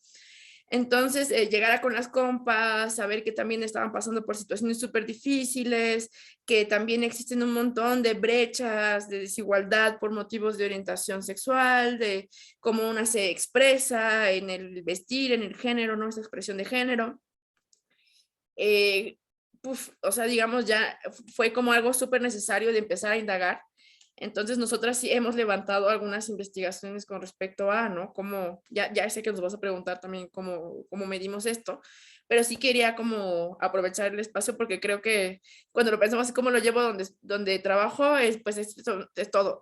Entonces, llegar con las compas, saber que también estaban pasando por situaciones súper difíciles, que también existen un montón de brechas, de desigualdad por motivos de orientación sexual, de cómo una se expresa en el vestir, en el género, ¿no? Esa expresión de género. O sea, digamos, ya fue como algo súper necesario de empezar a indagar. Entonces, nosotras sí hemos levantado algunas investigaciones con respecto a, ¿no? Cómo, ya sé que nos vas a preguntar también cómo medimos esto, pero sí quería como aprovechar el espacio porque creo que cuando lo pensamos así como lo llevo donde trabajo, pues es todo.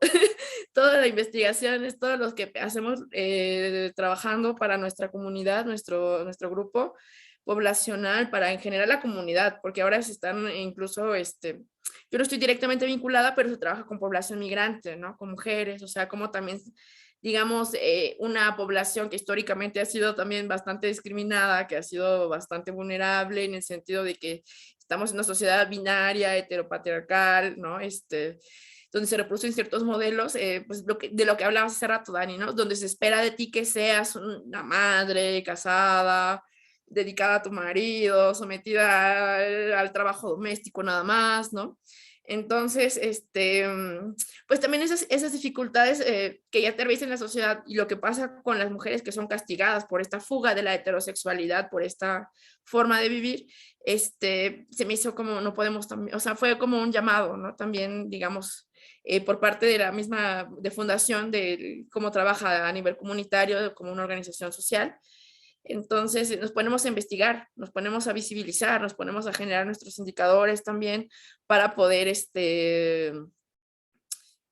Toda la investigación es todo lo que hacemos trabajando para nuestra comunidad, nuestro grupo poblacional, para en general la comunidad, porque ahora se están incluso, yo no estoy directamente vinculada, pero se trabaja con población migrante, ¿no? Con mujeres, o sea, como también, digamos, una población que históricamente ha sido también bastante discriminada, que ha sido bastante vulnerable en el sentido de que estamos en una sociedad binaria, heteropatriarcal, ¿no? Donde se reproducen ciertos modelos, pues de lo que hablabas hace rato, Dani, ¿no? Donde se espera de ti que seas una madre casada, dedicada a tu marido, sometida al trabajo doméstico nada más, ¿no? Entonces, pues también esas dificultades que ya atraviesan la sociedad y lo que pasa con las mujeres que son castigadas por esta fuga de la heterosexualidad, por esta forma de vivir, se me hizo como no podemos también, o sea, fue como un llamado, ¿no? También, digamos, por parte de la misma de fundación de cómo trabaja a nivel comunitario como una organización social. Entonces nos ponemos a investigar, nos ponemos a visibilizar, nos ponemos a generar nuestros indicadores también para poder,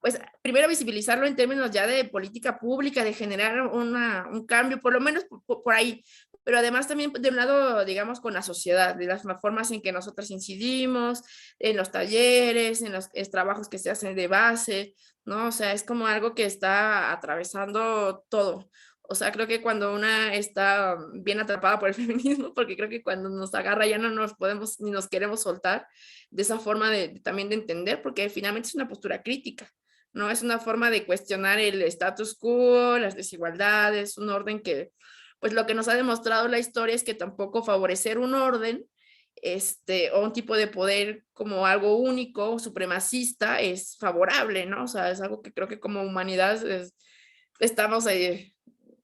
pues primero visibilizarlo en términos ya de política pública, de generar un cambio, por lo menos por ahí, pero además también de un lado, digamos, con la sociedad, de las formas en que nosotros incidimos, en los talleres, en los trabajos que se hacen de base, ¿no? O sea, es como algo que está atravesando todo. O sea, creo que cuando una está bien atrapada por el feminismo, porque creo que cuando nos agarra ya no nos podemos ni nos queremos soltar de esa forma también de entender, porque finalmente es una postura crítica, ¿no? Es una forma de cuestionar el status quo, las desigualdades, un orden que, pues lo que nos ha demostrado la historia es que tampoco favorecer un orden o un tipo de poder como algo único, supremacista, es favorable, ¿no? O sea, es algo que creo que como humanidad estamos ahí,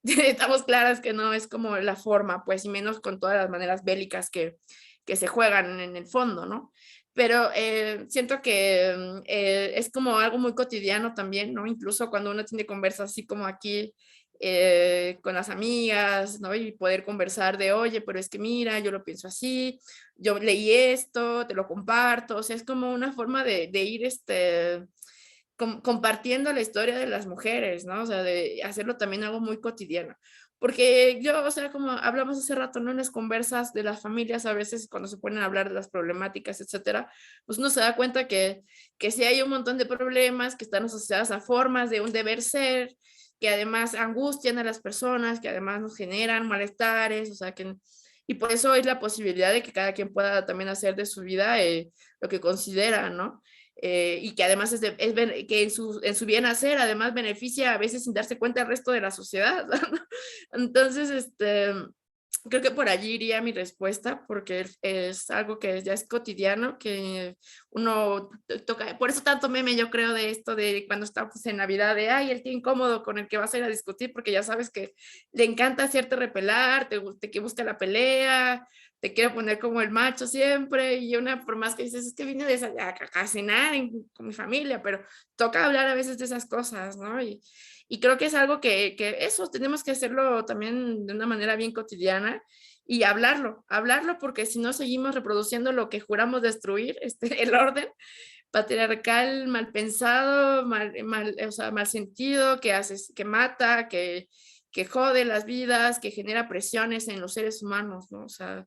estamos claras que no es como la forma, pues, y menos con todas las maneras bélicas que se juegan en el fondo, ¿no? Pero siento que es como algo muy cotidiano también, ¿no? Incluso cuando uno tiene conversas así como aquí con las amigas, ¿no? Y poder conversar de, oye, pero es que mira, yo lo pienso así, yo leí esto, te lo comparto, o sea, es como una forma de ir compartiendo la historia de las mujeres, ¿no? O sea, de hacerlo también algo muy cotidiano. Porque yo, o sea, como hablamos hace rato, ¿no? En las conversas de las familias, a veces cuando se ponen a hablar de las problemáticas, etcétera, pues uno se da cuenta que sí hay un montón de problemas que están asociadas a formas de un deber ser, que además angustian a las personas, que además nos generan malestares, o sea, que... Y por eso es la posibilidad de que cada quien pueda también hacer de su vida lo que considera, ¿no? Y que además que en su bien hacer, además beneficia a veces sin darse cuenta al resto de la sociedad, ¿no? Entonces, creo que por allí iría mi respuesta, porque es algo que ya es cotidiano, que uno toca, por eso tanto meme yo creo de esto de cuando estamos en Navidad, de, ay, el tío incómodo con el que vas a ir a discutir, porque ya sabes que le encanta hacerte repelar, que busca la pelea, te quiere poner como el macho siempre, y una por más que dices, es que vine a cenar con mi familia, pero toca hablar a veces de esas cosas, ¿no? Y creo que es algo que eso tenemos que hacerlo también de una manera bien cotidiana y hablarlo porque si no seguimos reproduciendo lo que juramos destruir, el orden patriarcal mal pensado, o sea, mal sentido, que mata, que jode las vidas, que genera presiones en los seres humanos, ¿no? O sea,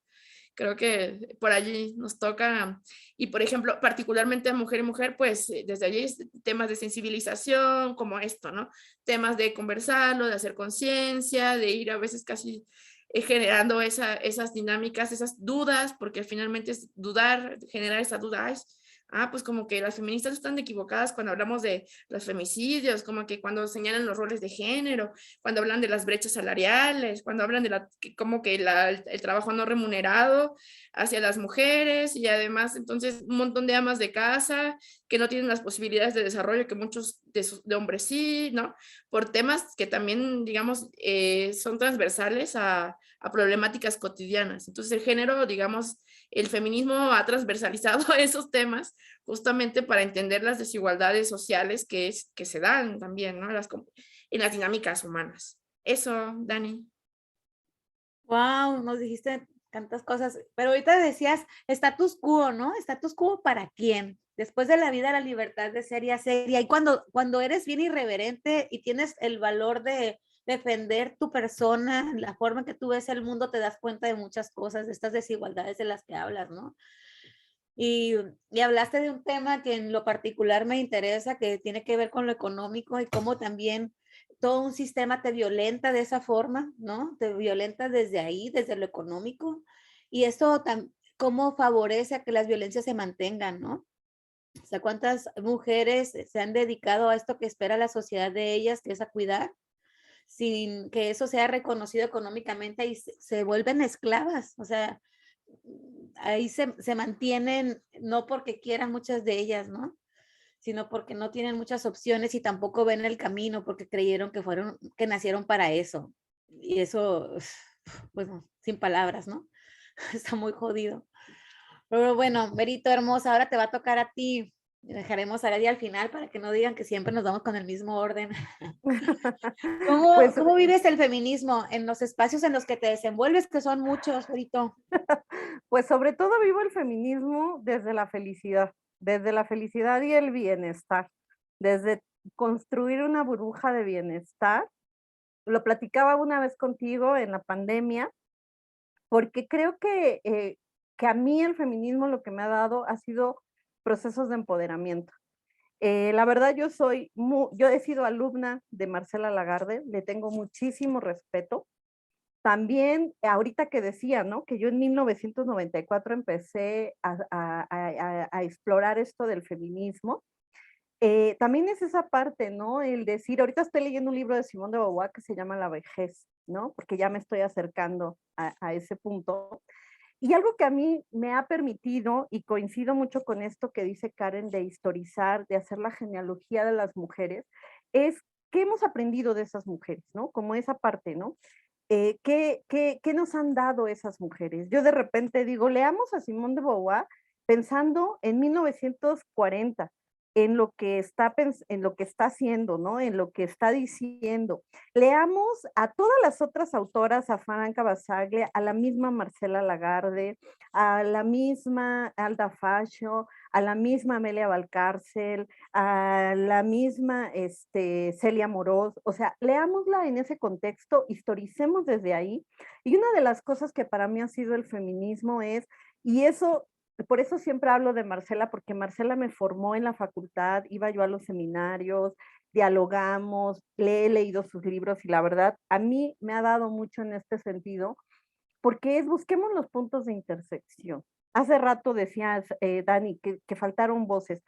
creo que por allí nos toca, y por ejemplo, particularmente a mujer y mujer, pues desde allí temas de sensibilización como esto, ¿no? Temas de conversarlo, de hacer conciencia, de ir a veces casi generando esas dinámicas, esas dudas, porque finalmente es dudar, generar esa duda, pues como que las feministas están equivocadas cuando hablamos de los femicidios, como que cuando señalan los roles de género, cuando hablan de las brechas salariales, cuando hablan de como que el trabajo no remunerado hacia las mujeres y además entonces un montón de amas de casa que no tienen las posibilidades de desarrollo que muchos de hombres sí, ¿no? Por temas que también, digamos, son transversales a problemáticas cotidianas. Entonces el género, digamos, el feminismo ha transversalizado esos temas justamente para entender las desigualdades sociales que se dan también, ¿no? En las dinámicas humanas. Eso, Dani. Wow, nos dijiste tantas cosas, pero ahorita decías status quo, ¿no? Status quo para quién. Después de la vida, la libertad de ser y hacer. Y ahí cuando eres bien irreverente y tienes el valor de defender tu persona, la forma en que tú ves el mundo, te das cuenta de muchas cosas, de estas desigualdades de las que hablas, ¿no? Y, y hablaste de un tema que en lo particular me interesa, que tiene que ver con lo económico y cómo también todo un sistema te violenta de esa forma, ¿no? Te violenta desde ahí, desde lo económico. Y eso cómo favorece a que las violencias se mantengan, ¿no? O sea, cuántas mujeres se han dedicado a esto que espera la sociedad de ellas, que es a cuidar, sin que eso sea reconocido económicamente y se vuelven esclavas. O sea, ahí se mantienen, no porque quieran muchas de ellas, ¿no? Sino porque no tienen muchas opciones y tampoco ven el camino porque creyeron que nacieron para eso. Y eso, pues, sin palabras, ¿no? Está muy jodido. Pero bueno, Berito hermosa, ahora te va a tocar a ti. Dejaremos a Gaby al final para que no digan que siempre nos vamos con el mismo orden. Pues, ¿Cómo vives el feminismo en los espacios en los que te desenvuelves, que son muchos, Berito? pues sobre todo vivo el feminismo desde la felicidad y el bienestar, desde construir una burbuja de bienestar. Lo platicaba una vez contigo en la pandemia, porque creo que a mí el feminismo lo que me ha dado ha sido procesos de empoderamiento. La verdad, yo he sido alumna de Marcela Lagarde, le tengo muchísimo respeto. También, ahorita que decía, ¿no? Que yo en 1994 empecé a explorar esto del feminismo. También es esa parte, ¿no? El decir, ahorita estoy leyendo un libro de Simone de Beauvoir que se llama La vejez, ¿no? Porque ya me estoy acercando a ese punto. Y algo que a mí me ha permitido, y coincido mucho con esto que dice Karen, de historizar, de hacer la genealogía de las mujeres, es qué hemos aprendido de esas mujeres, ¿no? Como esa parte, ¿no? ¿Qué nos han dado esas mujeres? Yo de repente digo, leamos a Simone de Beauvoir pensando en 1940, en lo que está haciendo, ¿no? En lo que está diciendo. Leamos a todas las otras autoras, a Franca Basaglia, a la misma Marcela Lagarde, a la misma Alda Fascio, a la misma Amelia Valcárcel, a la misma Celia Moroz, o sea, leámosla en ese contexto, historicemos desde ahí. Y una de las cosas que para mí ha sido el feminismo es, y eso, por eso siempre hablo de Marcela, porque Marcela me formó en la facultad, iba yo a los seminarios, dialogamos, le he leído sus libros y la verdad, a mí me ha dado mucho en este sentido, porque es busquemos los puntos de intersección. Hace rato decías, Dani, que faltaron voces.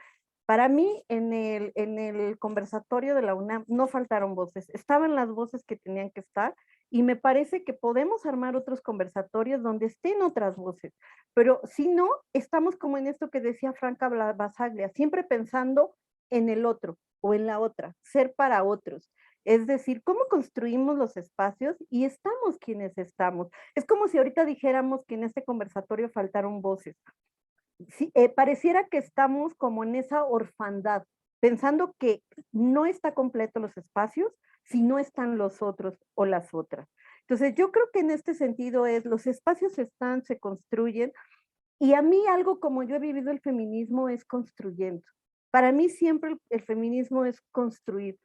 Para mí, en el conversatorio de la UNAM no faltaron voces, estaban las voces que tenían que estar y me parece que podemos armar otros conversatorios donde estén otras voces, pero si no, estamos como en esto que decía Franca Basaglia, siempre pensando en el otro o en la otra, ser para otros. Es decir, cómo construimos los espacios y estamos quienes estamos. Es como si ahorita dijéramos que en este conversatorio faltaron voces. Sí, pareciera que estamos como en esa orfandad, pensando que no está completo los espacios si no están los otros o las otras. Entonces, yo creo que en este sentido es, los espacios están, se construyen, y a mí algo como yo he vivido el feminismo es construyendo. Para mí siempre el feminismo es construir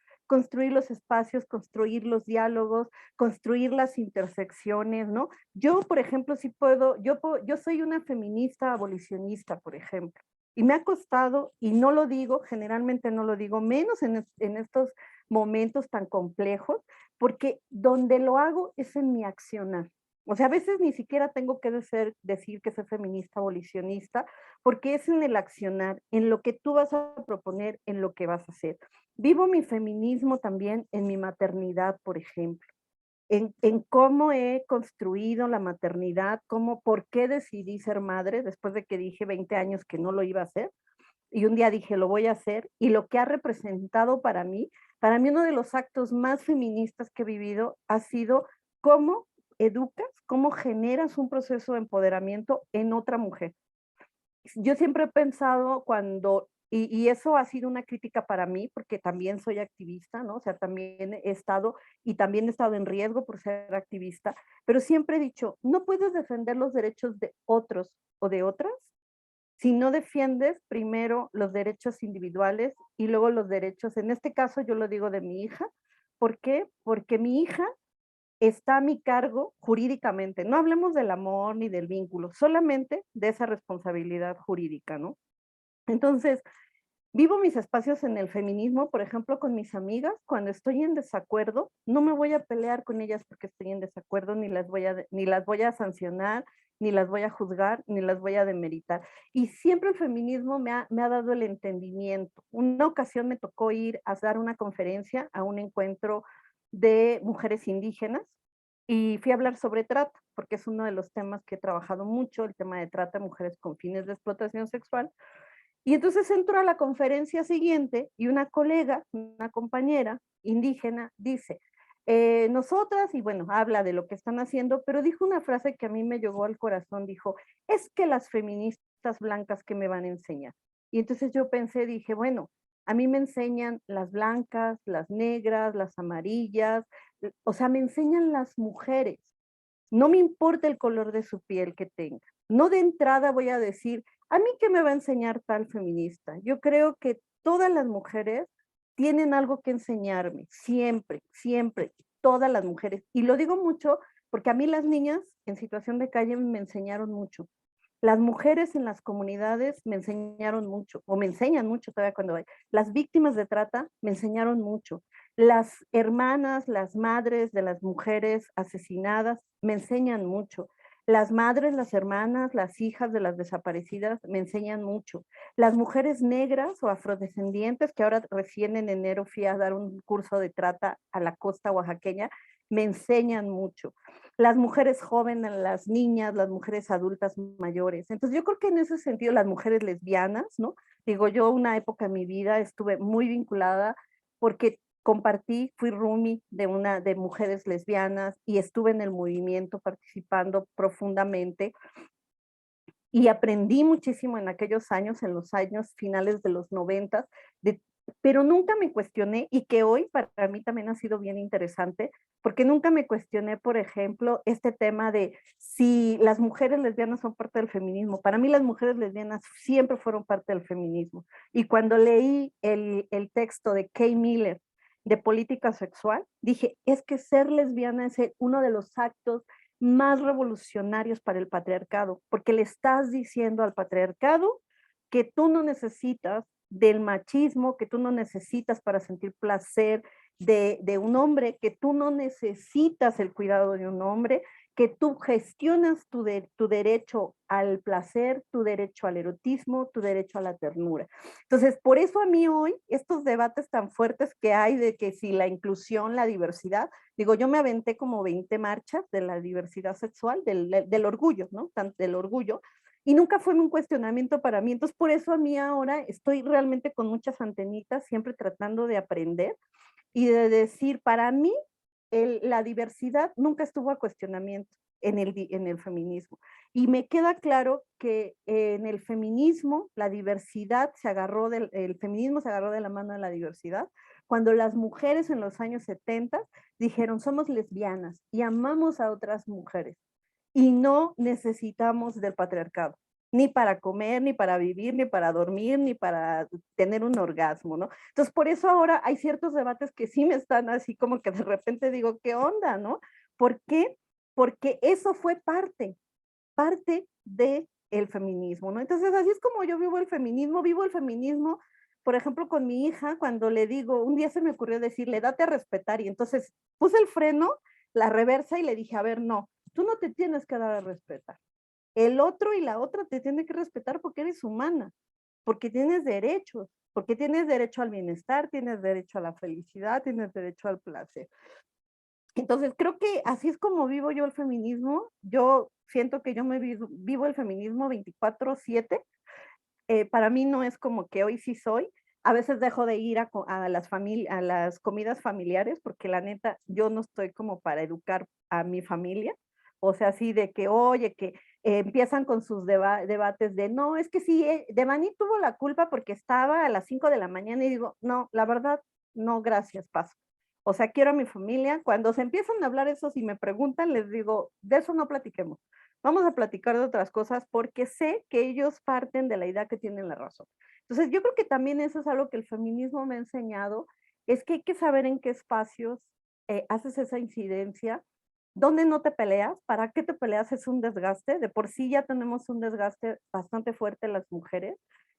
los espacios, construir los diálogos, construir las intersecciones, ¿no? Yo, por ejemplo, sí yo soy una feminista abolicionista, por ejemplo, y me ha costado, y no lo digo, generalmente no lo digo, menos en estos momentos tan complejos, porque donde lo hago es en mi accionar. O sea, a veces ni siquiera tengo que decir que soy feminista abolicionista, porque es en el accionar, en lo que tú vas a proponer, en lo que vas a hacer. Vivo mi feminismo también en mi maternidad, por ejemplo, en cómo he construido la maternidad, por qué decidí ser madre después de que dije 20 años que no lo iba a hacer. Y un día dije, lo voy a hacer, y lo que ha representado para mí uno de los actos más feministas que he vivido ha sido cómo educas, cómo generas un proceso de empoderamiento en otra mujer. Yo siempre he pensado y eso ha sido una crítica para mí, porque también soy activista, ¿no? O sea, también he estado en riesgo por ser activista, pero siempre he dicho, no puedes defender los derechos de otros o de otras si no defiendes primero los derechos individuales y luego los derechos, en este caso yo lo digo de mi hija. ¿Por qué? Porque mi hija está a mi cargo jurídicamente. No hablemos del amor ni del vínculo, solamente de esa responsabilidad jurídica, ¿no? Entonces, vivo mis espacios en el feminismo, por ejemplo, con mis amigas, cuando estoy en desacuerdo, no me voy a pelear con ellas porque estoy en desacuerdo, ni las voy a sancionar, ni las voy a juzgar, ni las voy a demeritar. Y siempre el feminismo me ha dado el entendimiento. Una ocasión me tocó ir a dar una conferencia a un encuentro de mujeres indígenas y fui a hablar sobre trata, porque es uno de los temas que he trabajado mucho, el tema de trata de mujeres con fines de explotación sexual. Y entonces entro a la conferencia siguiente y una colega, una compañera indígena, dice, nosotras, y bueno, habla de lo que están haciendo, pero dijo una frase que a mí me llegó al corazón, dijo, es que las feministas blancas que me van a enseñar. Y entonces yo pensé, dije, bueno, a mí me enseñan las blancas, las negras, las amarillas, o sea, me enseñan las mujeres. No me importa el color de su piel que tenga. No de entrada voy a decir, a mí qué me va a enseñar tal feminista. Yo creo que todas las mujeres tienen algo que enseñarme, siempre, siempre, todas las mujeres. Y lo digo mucho porque a mí las niñas en situación de calle me enseñaron mucho. Las mujeres en las comunidades me enseñaron mucho, o me enseñan mucho todavía cuando hay. Las víctimas de trata me enseñaron mucho. Las hermanas, las madres de las mujeres asesinadas me enseñan mucho. Las madres, las hermanas, las hijas de las desaparecidas me enseñan mucho. Las mujeres negras o afrodescendientes, que ahora recién en enero fui a dar un curso de trata a la costa oaxaqueña, me enseñan mucho. Las mujeres jóvenes, las niñas, las mujeres adultas mayores. Entonces yo creo que en ese sentido las mujeres lesbianas, ¿no? Digo, yo una época en mi vida estuve muy vinculada porque compartí, fui roomie de mujeres lesbianas y estuve en el movimiento participando profundamente y aprendí muchísimo en aquellos años, en los años finales de los 90, pero nunca me cuestioné, y que hoy para mí también ha sido bien interesante, porque nunca me cuestioné, por ejemplo, este tema de si las mujeres lesbianas son parte del feminismo. Para mí las mujeres lesbianas siempre fueron parte del feminismo. Y cuando leí el texto de Kay Miller de política sexual, dije, es que ser lesbiana es uno de los actos más revolucionarios para el patriarcado, porque le estás diciendo al patriarcado que tú no necesitas del machismo, que tú no necesitas para sentir placer de un hombre, que tú no necesitas el cuidado de un hombre, que tú gestionas tu derecho al placer, tu derecho al erotismo, tu derecho a la ternura. Entonces, por eso a mí hoy, estos debates tan fuertes que hay de que si la inclusión, la diversidad, digo, yo me aventé como 20 marchas de la diversidad sexual, del orgullo, ¿no? Del orgullo, y nunca fue un cuestionamiento para mí. Entonces, por eso a mí ahora estoy realmente con muchas antenitas, siempre tratando de aprender y de decir, para mí, la diversidad nunca estuvo a cuestionamiento en el feminismo. Y me queda claro que en el feminismo, la diversidad el feminismo se agarró de la mano de la diversidad, cuando las mujeres en los años 70 dijeron, somos lesbianas y amamos a otras mujeres y no necesitamos del patriarcado, ni para comer, ni para vivir, ni para dormir, ni para tener un orgasmo, ¿no? Entonces, por eso ahora hay ciertos debates que sí me están así como que de repente digo, ¿qué onda, no? ¿Por qué? Porque eso fue parte de el feminismo, ¿no? Entonces, así es como yo vivo el feminismo, por ejemplo, con mi hija, cuando le digo, un día se me ocurrió decirle, date a respetar, y entonces puse el freno, la reversa, y le dije, a ver, no, tú no te tienes que dar a respetar. El otro y la otra te tienen que respetar porque eres humana, porque tienes derechos, porque tienes derecho al bienestar, tienes derecho a la felicidad, tienes derecho al placer. Entonces, creo que así es como vivo yo el feminismo. Yo siento que yo vivo el feminismo 24/7. Para mí no es como que hoy sí soy. A veces dejo de ir a las comidas familiares porque la neta, yo no estoy como para educar a mi familia. O sea, así de que, oye, que empiezan con sus debates de, no, es que sí, Devani tuvo la culpa porque estaba a las 5 de la mañana y digo, no, la verdad, no, gracias, paso. O sea, quiero a mi familia. Cuando se empiezan a hablar eso, si me preguntan, les digo, de eso no platiquemos. Vamos a platicar de otras cosas porque sé que ellos parten de la idea que tienen la razón. Entonces, yo creo que también eso es algo que el feminismo me ha enseñado, es que hay que saber en qué espacios haces esa incidencia, dónde no te peleas, para qué te peleas es un desgaste, de por sí ya tenemos un desgaste bastante fuerte las mujeres.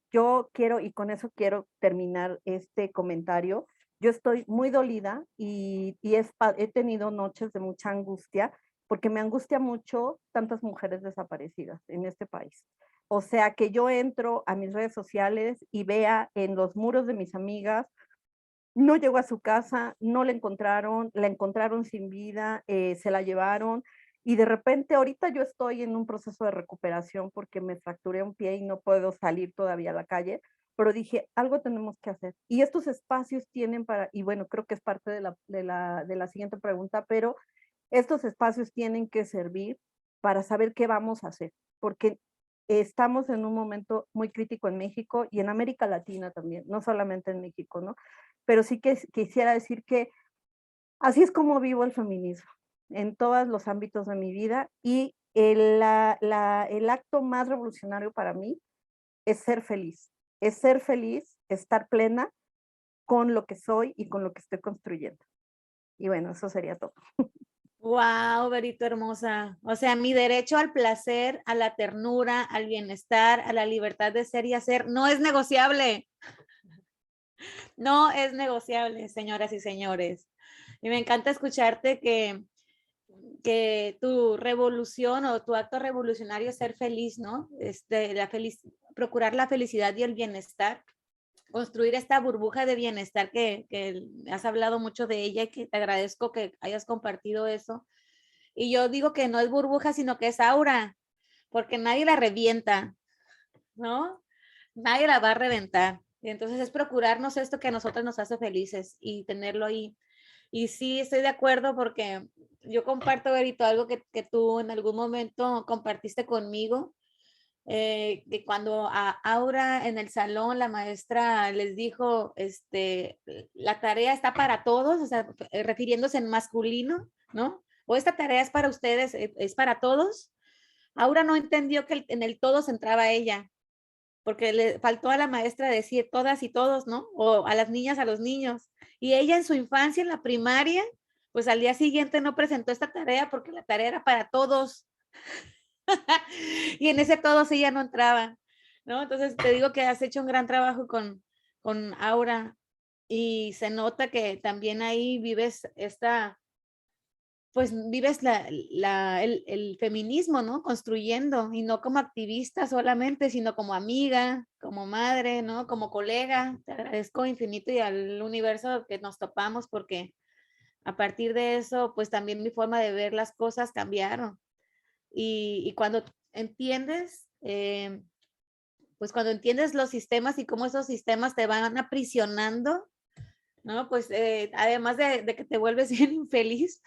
Yo quiero, y con eso quiero terminar este comentario, yo estoy muy dolida y he tenido noches de mucha angustia porque me angustia mucho tantas mujeres desaparecidas en este país. O sea, que yo entro a mis redes sociales y vea en los muros de mis amigas, no llegó a su casa, no la encontraron sin vida, se la llevaron, y de repente ahorita yo estoy en un proceso de recuperación porque me fracturé un pie y no puedo salir todavía a la calle, pero dije, algo tenemos que hacer. Y estos espacios tienen y bueno, creo que es parte de la siguiente pregunta, pero estos espacios tienen que servir para saber qué vamos a hacer, porque estamos en un momento muy crítico en México y en América Latina también, no solamente en México, ¿no? Pero sí que quisiera decir que así es como vivo el feminismo, en todos los ámbitos de mi vida, y el acto más revolucionario para mí es ser feliz, estar plena con lo que soy y con lo que estoy construyendo. Y bueno, eso sería todo. Wow, Berito hermosa. O sea, mi derecho al placer, a la ternura, al bienestar, a la libertad de ser y hacer no es negociable. No es negociable, señoras y señores. Y me encanta escucharte que tu revolución o tu acto revolucionario es ser feliz, ¿no? Procurar la felicidad y el bienestar, construir esta burbuja de bienestar que has hablado mucho de ella y que te agradezco que hayas compartido eso. Y yo digo que no es burbuja, sino que es aura, porque nadie la revienta, ¿no? Nadie la va a reventar. Y entonces es procurarnos esto que a nosotros nos hace felices y tenerlo ahí. Y sí, estoy de acuerdo porque yo comparto, Berito, algo que tú en algún momento compartiste conmigo, que cuando a Aura en el salón la maestra les dijo, la tarea está para todos, o sea, refiriéndose en masculino, ¿no? O esta tarea es para ustedes, es para todos. Aura no entendió que en el todos entraba ella, porque le faltó a la maestra decir todas y todos, ¿no? O a las niñas, a los niños. Y ella en su infancia, en la primaria, pues al día siguiente no presentó esta tarea porque la tarea era para todos. Y en ese todos ella no entraba, ¿no? Entonces te digo que has hecho un gran trabajo con Aura y se nota que también ahí vives pues vives el feminismo, ¿no? Construyendo y no como activista solamente, sino como amiga, como madre, ¿no? Como colega. Te agradezco infinito y al universo que nos topamos porque a partir de eso, pues también mi forma de ver las cosas cambiaron. Y cuando entiendes, pues cuando entiendes los sistemas y cómo esos sistemas te van aprisionando, ¿no? Pues además de que te vuelves bien infeliz,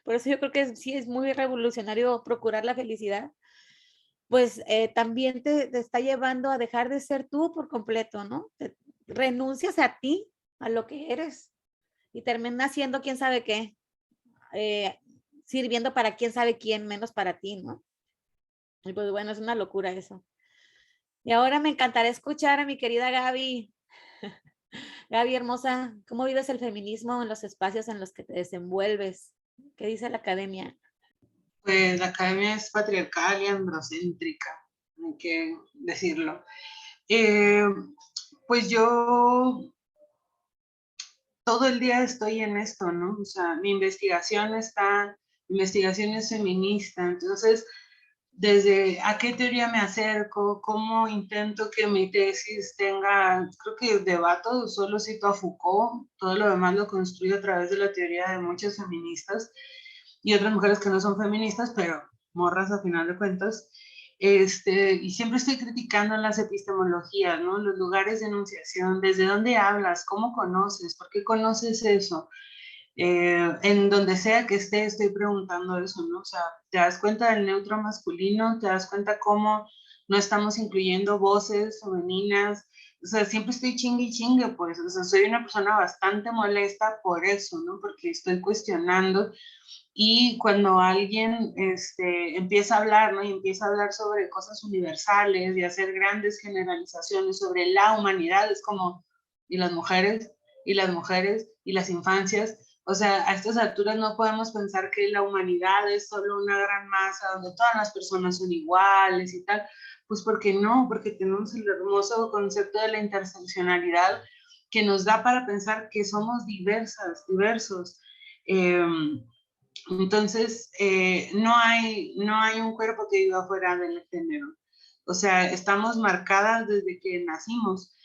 por eso yo creo que sí es muy revolucionario procurar la felicidad, pues también te está llevando a dejar de ser tú por completo, ¿no? Renuncias a ti, a lo que eres y terminas siendo quién sabe qué, eh, sirviendo para quién sabe quién, menos para ti, ¿no? Y pues bueno, es una locura eso. Y ahora me encantará escuchar a mi querida Gaby. Gaby hermosa, ¿cómo vives el feminismo en los espacios en los que te desenvuelves? ¿Qué dice la academia? Pues la academia es patriarcal y androcéntrica, hay que decirlo. Pues yo todo el día estoy en esto, ¿no? O sea, mi investigación es feminista, entonces, desde a qué teoría me acerco, cómo intento que mi tesis tenga, creo que debato, solo cito a Foucault, todo lo demás lo construyo a través de la teoría de muchas feministas y otras mujeres que no son feministas, pero morras a final de cuentas. Y siempre estoy criticando las epistemologías, ¿no? Los lugares de enunciación, desde dónde hablas, cómo conoces, por qué conoces eso. En donde sea que esté, estoy preguntando eso, ¿no? O sea, te das cuenta del neutro masculino, te das cuenta cómo no estamos incluyendo voces femeninas, o sea, siempre estoy chingue y chingue, pues, o sea, soy una persona bastante molesta por eso, ¿no? Porque estoy cuestionando y cuando alguien empieza a hablar, ¿no? Y empieza a hablar sobre cosas universales y hacer grandes generalizaciones sobre la humanidad, es como, y las mujeres, y las mujeres, y las infancias, o sea, a estas alturas no podemos pensar que la humanidad es solo una gran masa donde todas las personas son iguales y tal, pues porque no, porque tenemos el hermoso concepto de la interseccionalidad que nos da para pensar que somos diversas, diversos. Entonces, no hay un cuerpo que viva fuera del género. O sea, estamos marcadas desde que nacimos.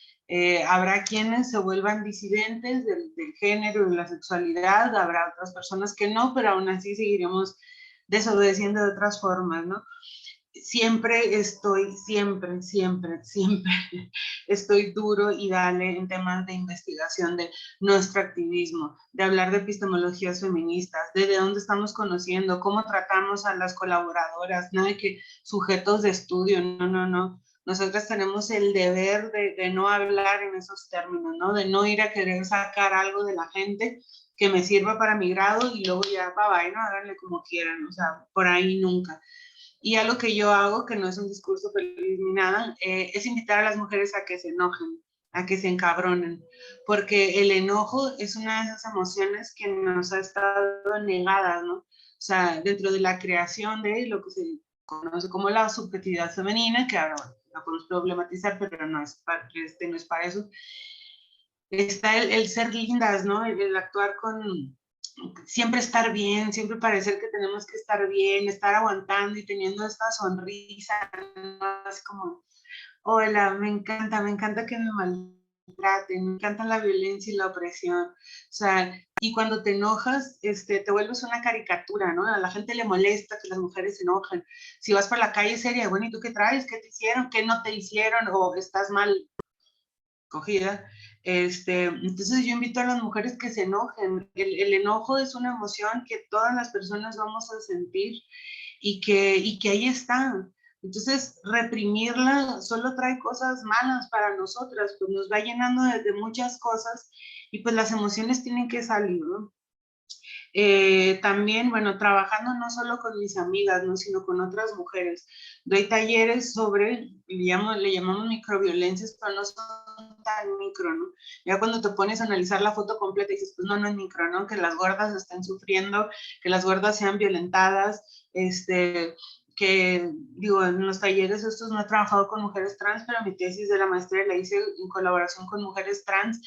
Habrá quienes se vuelvan disidentes del género y de la sexualidad, habrá otras personas que no, pero aún así seguiremos desobedeciendo de otras formas, ¿no? Siempre estoy duro y dale en temas de investigación de nuestro activismo, de hablar de epistemologías feministas, de dónde estamos conociendo, cómo tratamos a las colaboradoras, no de que sujetos de estudio, no. Nosotras tenemos el deber de no hablar en esos términos, ¿no? De no ir a querer sacar algo de la gente que me sirva para mi grado y luego ya, bye, ¿no? Háganle como quieran, o sea, por ahí nunca. Y algo que yo hago, que no es un discurso feliz ni nada, es invitar a las mujeres a que se enojen, a que se encabronen, porque el enojo es una de esas emociones que nos ha estado negada, ¿no? sea, dentro de la creación de lo que se conoce como la subjetividad femenina, que ahora la podemos problematizar, pero no es no es para eso, está el ser lindas, ¿no? El actuar con, siempre estar bien, siempre parecer que tenemos que estar bien, estar aguantando y teniendo esta sonrisa, ¿no? Así como, hola, me encanta que me maltraten, me encanta la violencia y la opresión. O sea, y cuando te enojas, te vuelves una caricatura, ¿no? A la gente le molesta que las mujeres se enojan. Si vas por la calle seria, bueno, ¿y tú qué traes? ¿Qué te hicieron? ¿Qué no te hicieron? ¿O estás mal cogida? Entonces yo invito a las mujeres que se enojen. El enojo es una emoción que todas las personas vamos a sentir y que ahí está. Entonces, reprimirla solo trae cosas malas para nosotras, pues nos va llenando de muchas cosas y pues las emociones tienen que salir, ¿no? También, bueno, trabajando no solo con mis amigas, ¿no? Sino con otras mujeres. Doy talleres sobre, le llamamos microviolencias, pero no son tan micro, ¿no? Ya cuando te pones a analizar la foto completa dices, pues no, no es micro, ¿no? Que las gordas estén sufriendo, que las gordas sean violentadas, que, digo, en los talleres estos no he trabajado con mujeres trans, pero mi tesis de la maestría la hice en colaboración con mujeres trans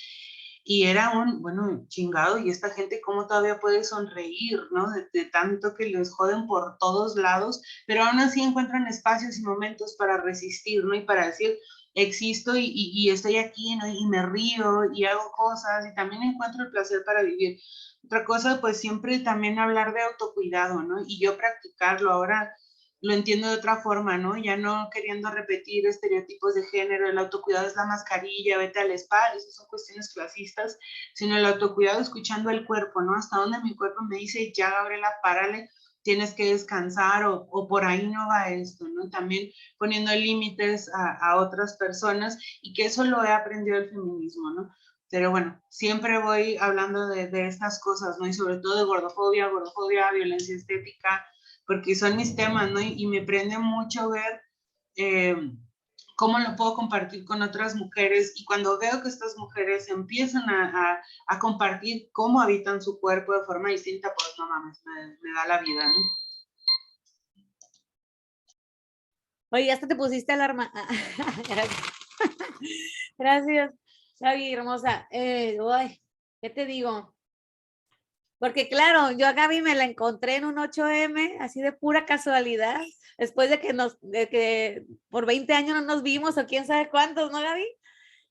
y era bueno, chingado, y esta gente cómo todavía puede sonreír, ¿no? De tanto que les joden por todos lados, pero aún así encuentran espacios y momentos para resistir, ¿no? Y para decir, existo y estoy aquí, ¿no? Y me río y hago cosas y también encuentro el placer para vivir. Otra cosa, pues siempre también hablar de autocuidado, ¿no? Y yo practicarlo ahora lo entiendo de otra forma, ¿no? Ya no queriendo repetir estereotipos de género, el autocuidado es la mascarilla, vete al spa, esas son cuestiones clasistas, sino el autocuidado escuchando el cuerpo, ¿no? Hasta donde mi cuerpo me dice, ya Gabriela, párale, tienes que descansar o por ahí no va esto, ¿no? También poniendo límites a otras personas y que eso lo he aprendido del feminismo, ¿no? Pero bueno, siempre voy hablando de estas cosas, ¿no? Y sobre todo de gordofobia, violencia estética, porque son mis temas, ¿no? Y me prende mucho ver cómo lo puedo compartir con otras mujeres y cuando veo que estas mujeres empiezan a compartir cómo habitan su cuerpo de forma distinta, pues no mames, me da la vida, ¿no? Oye, hasta te pusiste alarma. Gracias, Gaby, hermosa. Uy, ¿qué te digo? Porque claro, yo a Gaby me la encontré en un 8M, así de pura casualidad, después de que por 20 años no nos vimos o quién sabe cuántos, ¿no, Gaby?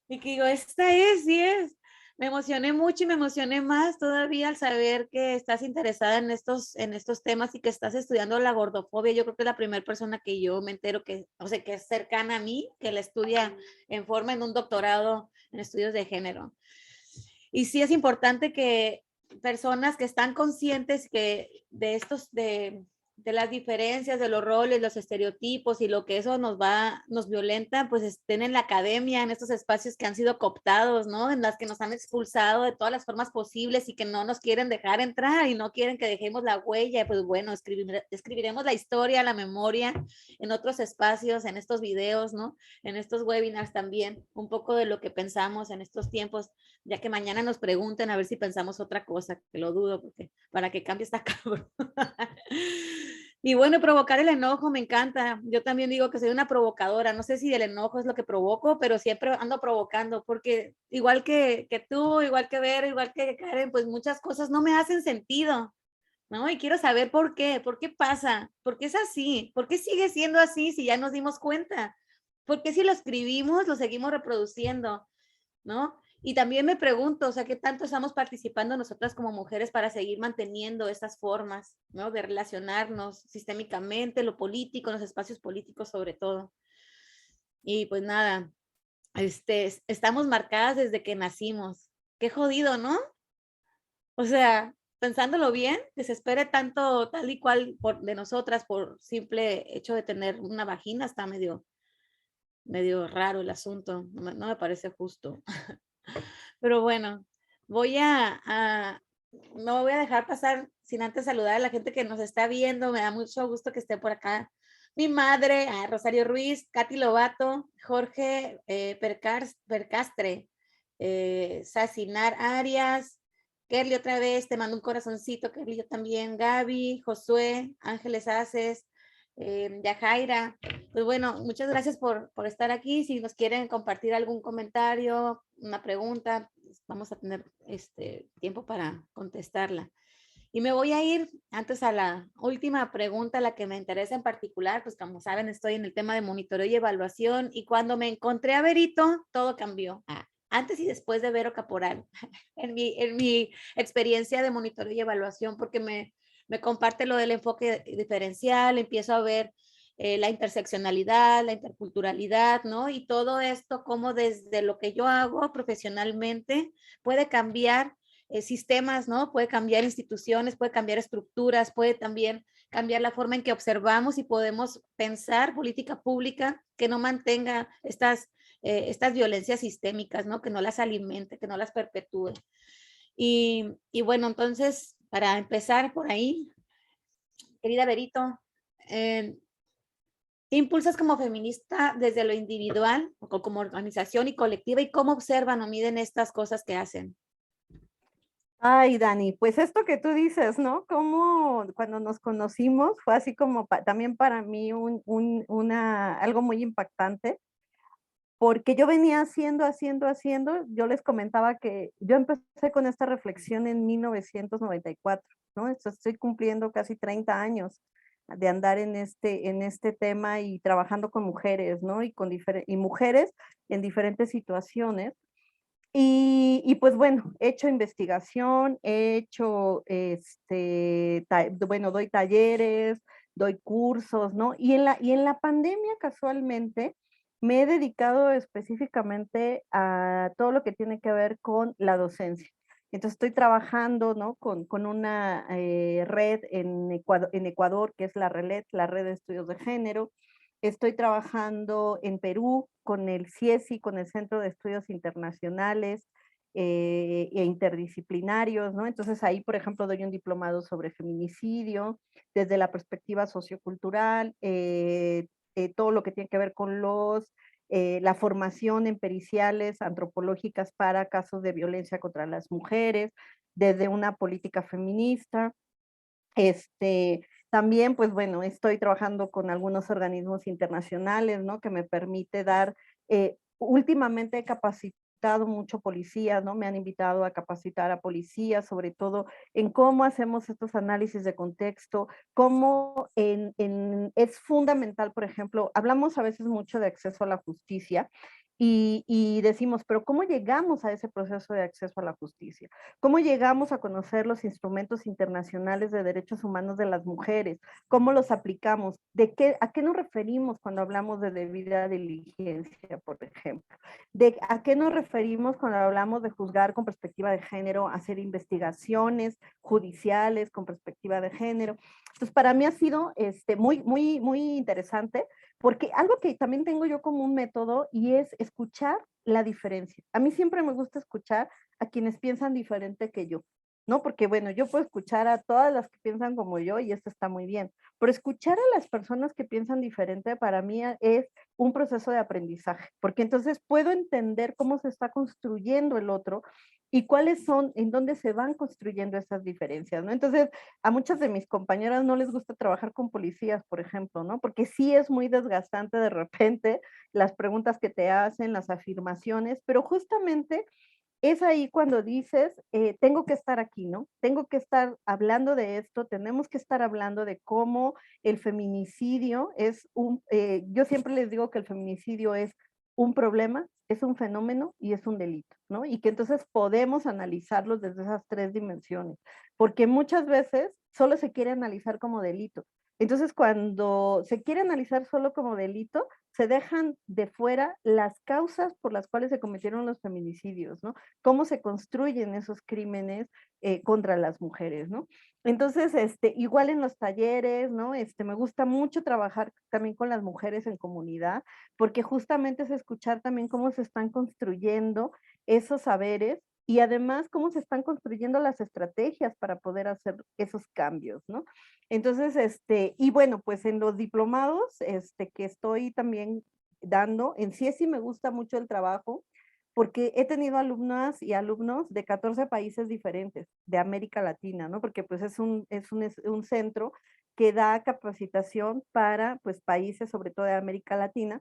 Y que digo, esta es, sí es. Me emocioné mucho y me emocioné más todavía al saber que estás interesada en estos temas y que estás estudiando la gordofobia. Yo creo que es la primera persona que yo me entero que, o sea, que es cercana a mí, que la estudia en un doctorado en estudios de género. Y sí es importante que personas que están conscientes que de las diferencias, de los roles, los estereotipos y lo que eso nos violenta, pues estén en la academia, en estos espacios que han sido cooptados, ¿no? En las que nos han expulsado de todas las formas posibles y que no nos quieren dejar entrar y no quieren que dejemos la huella. Pues bueno, escribiremos la historia, la memoria en otros espacios, en estos videos, ¿no? En estos webinars también, un poco de lo que pensamos en estos tiempos, ya que mañana nos pregunten a ver si pensamos otra cosa, que lo dudo, porque para que cambie esta cabrón. Y bueno, provocar el enojo me encanta. Yo también digo que soy una provocadora. No sé si el enojo es lo que provoco, pero siempre ando provocando, porque igual que tú, igual que Vera, igual que Karen, pues muchas cosas no me hacen sentido, ¿no? Y quiero saber por qué pasa, por qué es así, por qué sigue siendo así si ya nos dimos cuenta, por qué si lo escribimos lo seguimos reproduciendo, ¿no? Y también me pregunto, o sea, ¿qué tanto estamos participando nosotras como mujeres para seguir manteniendo estas formas, ¿no? De relacionarnos sistémicamente, lo político, en los espacios políticos sobre todo. Y pues nada, estamos marcadas desde que nacimos. Qué jodido, ¿no? O sea, pensándolo bien, que se espere tanto tal y cual de nosotras por simple hecho de tener una vagina, está medio raro el asunto, no me parece justo. Pero bueno, no voy a dejar pasar sin antes saludar a la gente que nos está viendo. Me da mucho gusto que esté por acá. Mi madre, Rosario Ruiz, Katy Lobato, Jorge Percastre, Sacinar Arias, Kerly otra vez, te mando un corazoncito, Kerly, yo también, Gaby, Josué, Ángeles Aces, Yajaira. Pues bueno, muchas gracias por estar aquí. Si nos quieren compartir algún comentario, una pregunta, pues vamos a tener tiempo para contestarla. Y me voy a ir antes a la última pregunta, la que me interesa en particular, pues como saben, estoy en el tema de monitoreo y evaluación, y cuando me encontré a Verito, todo cambió. Antes y después de Vero Caporal, en mi experiencia de monitoreo y evaluación, porque me comparte lo del enfoque diferencial, empiezo a ver la interseccionalidad, la interculturalidad, ¿no? Y todo esto, como desde lo que yo hago profesionalmente puede cambiar sistemas, ¿no? Puede cambiar instituciones, puede cambiar estructuras, puede también cambiar la forma en que observamos y podemos pensar política pública que no mantenga estas violencias sistémicas, ¿no? Que no las alimente, que no las perpetúe. Y bueno, entonces, para empezar por ahí, querida Verito, ¿qué impulsas como feminista desde lo individual, o como organización y colectiva, y cómo observan o miden estas cosas que hacen? Ay, Dani, pues esto que tú dices, ¿no? Como cuando nos conocimos fue así como también para mí algo muy impactante, porque yo venía haciendo, yo les comentaba que yo empecé con esta reflexión en 1994, ¿no? Estoy cumpliendo casi 30 años de andar en este tema y trabajando con mujeres, ¿no? Y mujeres en diferentes situaciones. Y pues bueno, he hecho investigación, he hecho, bueno, doy talleres, doy cursos, ¿no? Y en la pandemia casualmente me he dedicado específicamente a todo lo que tiene que ver con la docencia. Entonces estoy trabajando, ¿no? Con una red en Ecuador, que es la RELET, la Red de Estudios de Género. Estoy trabajando en Perú con el CIESI, con el Centro de Estudios Internacionales e Interdisciplinarios, ¿no? Entonces ahí, por ejemplo, doy un diplomado sobre feminicidio desde la perspectiva sociocultural, todo lo que tiene que ver con la formación en periciales antropológicas para casos de violencia contra las mujeres, desde una política feminista. También, pues bueno, estoy trabajando con algunos organismos internacionales, ¿no? Que me permite últimamente he capacitado mucho policías, ¿no? Me han invitado a capacitar a policías, sobre todo en cómo hacemos estos análisis de contexto, cómo es fundamental, por ejemplo, hablamos a veces mucho de acceso a la justicia, y decimos, pero ¿cómo llegamos a ese proceso de acceso a la justicia? ¿Cómo llegamos a conocer los instrumentos internacionales de derechos humanos de las mujeres? ¿Cómo los aplicamos? ¿A qué nos referimos cuando hablamos de debida diligencia, por ejemplo? ¿A qué nos referimos cuando hablamos de juzgar con perspectiva de género, hacer investigaciones judiciales con perspectiva de género? Entonces, para mí ha sido muy, muy, muy interesante, porque algo que también tengo yo como un método y es escuchar la diferencia. A mí siempre me gusta escuchar a quienes piensan diferente que yo, ¿no? Porque bueno, yo puedo escuchar a todas las que piensan como yo y esto está muy bien, pero escuchar a las personas que piensan diferente para mí es un proceso de aprendizaje, porque entonces puedo entender cómo se está construyendo el otro y cuáles son, en dónde se van construyendo esas diferencias, ¿no? Entonces, a muchas de mis compañeras no les gusta trabajar con policías, por ejemplo, ¿no? Porque sí es muy desgastante de repente las preguntas que te hacen, las afirmaciones, pero justamente es ahí cuando dices, tengo que estar aquí, ¿no? Tengo que estar hablando de esto, tenemos que estar hablando de cómo el feminicidio yo siempre les digo que el feminicidio es un problema, es un fenómeno y es un delito, ¿no? Y que entonces podemos analizarlos desde esas tres dimensiones, porque muchas veces solo se quiere analizar como delito. Entonces, cuando se quiere analizar solo como delito, se dejan de fuera las causas por las cuales se cometieron los feminicidios, ¿no? Cómo se construyen esos crímenes contra las mujeres, ¿no? Entonces, igual en los talleres, ¿no? Me gusta mucho trabajar también con las mujeres en comunidad, porque justamente es escuchar también cómo se están construyendo esos saberes y además cómo se están construyendo las estrategias para poder hacer esos cambios, ¿no? Entonces, y bueno, pues en los diplomados que estoy también dando, en sí me gusta mucho el trabajo, porque he tenido alumnas y alumnos de 14 países diferentes de América Latina, ¿no? Porque pues es un centro que da capacitación para pues países, sobre todo de América Latina.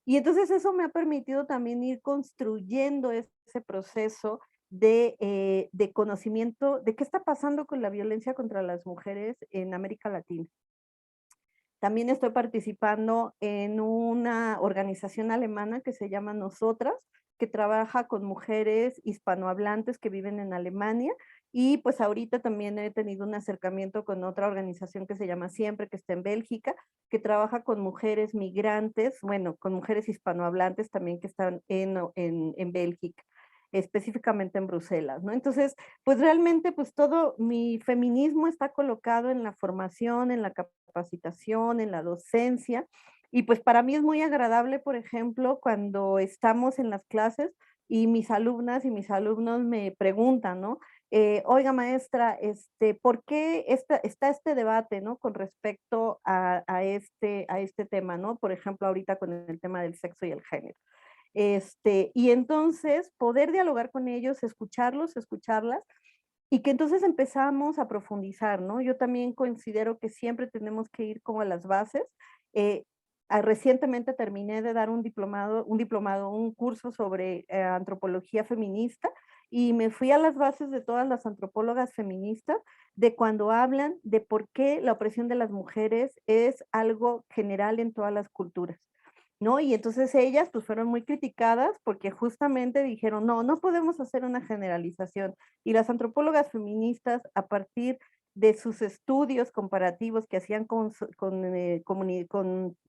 Y entonces eso me ha permitido también ir construyendo ese proceso de conocimiento de qué está pasando con la violencia contra las mujeres en América Latina. También estoy participando en una organización alemana que se llama Nosotras, que trabaja con mujeres hispanohablantes que viven en Alemania. Y pues ahorita también he tenido un acercamiento con otra organización que se llama Siempre, que está en Bélgica, que trabaja con mujeres migrantes, bueno, con mujeres hispanohablantes también que están en Bélgica, específicamente en Bruselas, ¿no? Entonces, pues realmente pues todo mi feminismo está colocado en la formación, en la capacitación, en la docencia, y pues para mí es muy agradable, por ejemplo, cuando estamos en las clases y mis alumnas y mis alumnos me preguntan, ¿no? Oiga, maestra, ¿por qué está este debate, ¿no? Con respecto a este tema, ¿no? Por ejemplo, ahorita con el tema del sexo y el género. Y entonces poder dialogar con ellos, escucharlos, escucharlas, y que entonces empezamos a profundizar, ¿no? Yo también considero que siempre tenemos que ir como a las bases. Eh, Recientemente terminé de dar un curso sobre antropología feminista, y me fui a las bases de todas las antropólogas feministas, de cuando hablan de por qué la opresión de las mujeres es algo general en todas las culturas, ¿no? Y entonces ellas pues fueron muy criticadas porque justamente dijeron, no, no podemos hacer una generalización. Y las antropólogas feministas, a partir de sus estudios comparativos que hacían con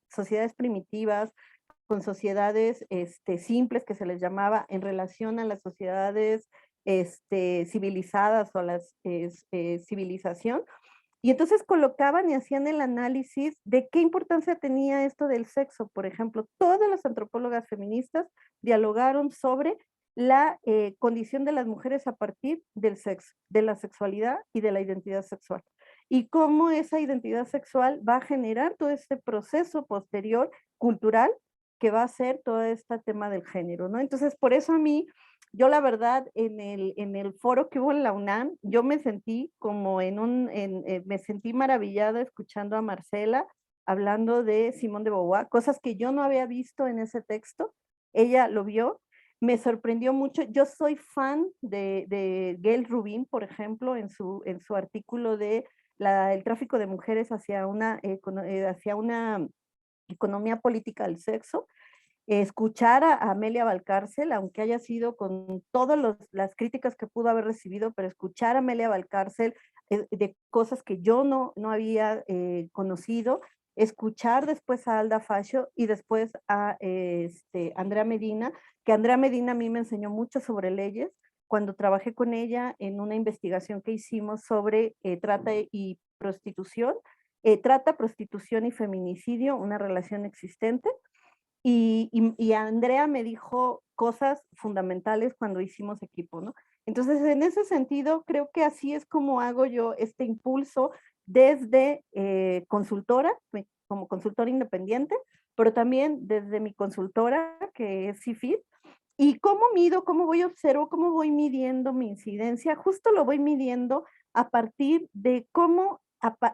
sociedades primitivas, con sociedades simples, que se les llamaba, en relación a las sociedades civilizadas o a la civilización, y entonces colocaban y hacían el análisis de qué importancia tenía esto del sexo. Por ejemplo, todas las antropólogas feministas dialogaron sobre la condición de las mujeres a partir del sexo, de la sexualidad y de la identidad sexual. Y cómo esa identidad sexual va a generar todo este proceso posterior cultural que va a ser todo este tema del género, ¿no? Entonces, por eso a mí, yo la verdad, en el foro que hubo en la UNAM, yo me sentí como me sentí maravillada escuchando a Marcela hablando de Simone de Beauvoir, cosas que yo no había visto en ese texto. Ella lo vio, me sorprendió mucho. Yo soy fan de Gail Rubin, por ejemplo, en su artículo de el tráfico de mujeres hacia una economía política del sexo. Escuchar a Amelia Valcárcel, aunque haya sido con todas las críticas que pudo haber recibido, pero escuchar a Amelia Valcárcel de cosas que yo no había conocido, escuchar después a Alda Fascio y después a Andrea Medina, que Andrea Medina a mí me enseñó mucho sobre leyes cuando trabajé con ella en una investigación que hicimos sobre trata y prostitución, trata, prostitución y feminicidio, una relación existente. Y Andrea me dijo cosas fundamentales cuando hicimos equipo, ¿no? Entonces, en ese sentido, creo que así es como hago yo este impulso desde consultora, como consultora independiente, pero también desde mi consultora, que es CIFID. ¿Y cómo mido, cómo voy observo, cómo voy midiendo mi incidencia? Justo lo voy midiendo a partir de cómo,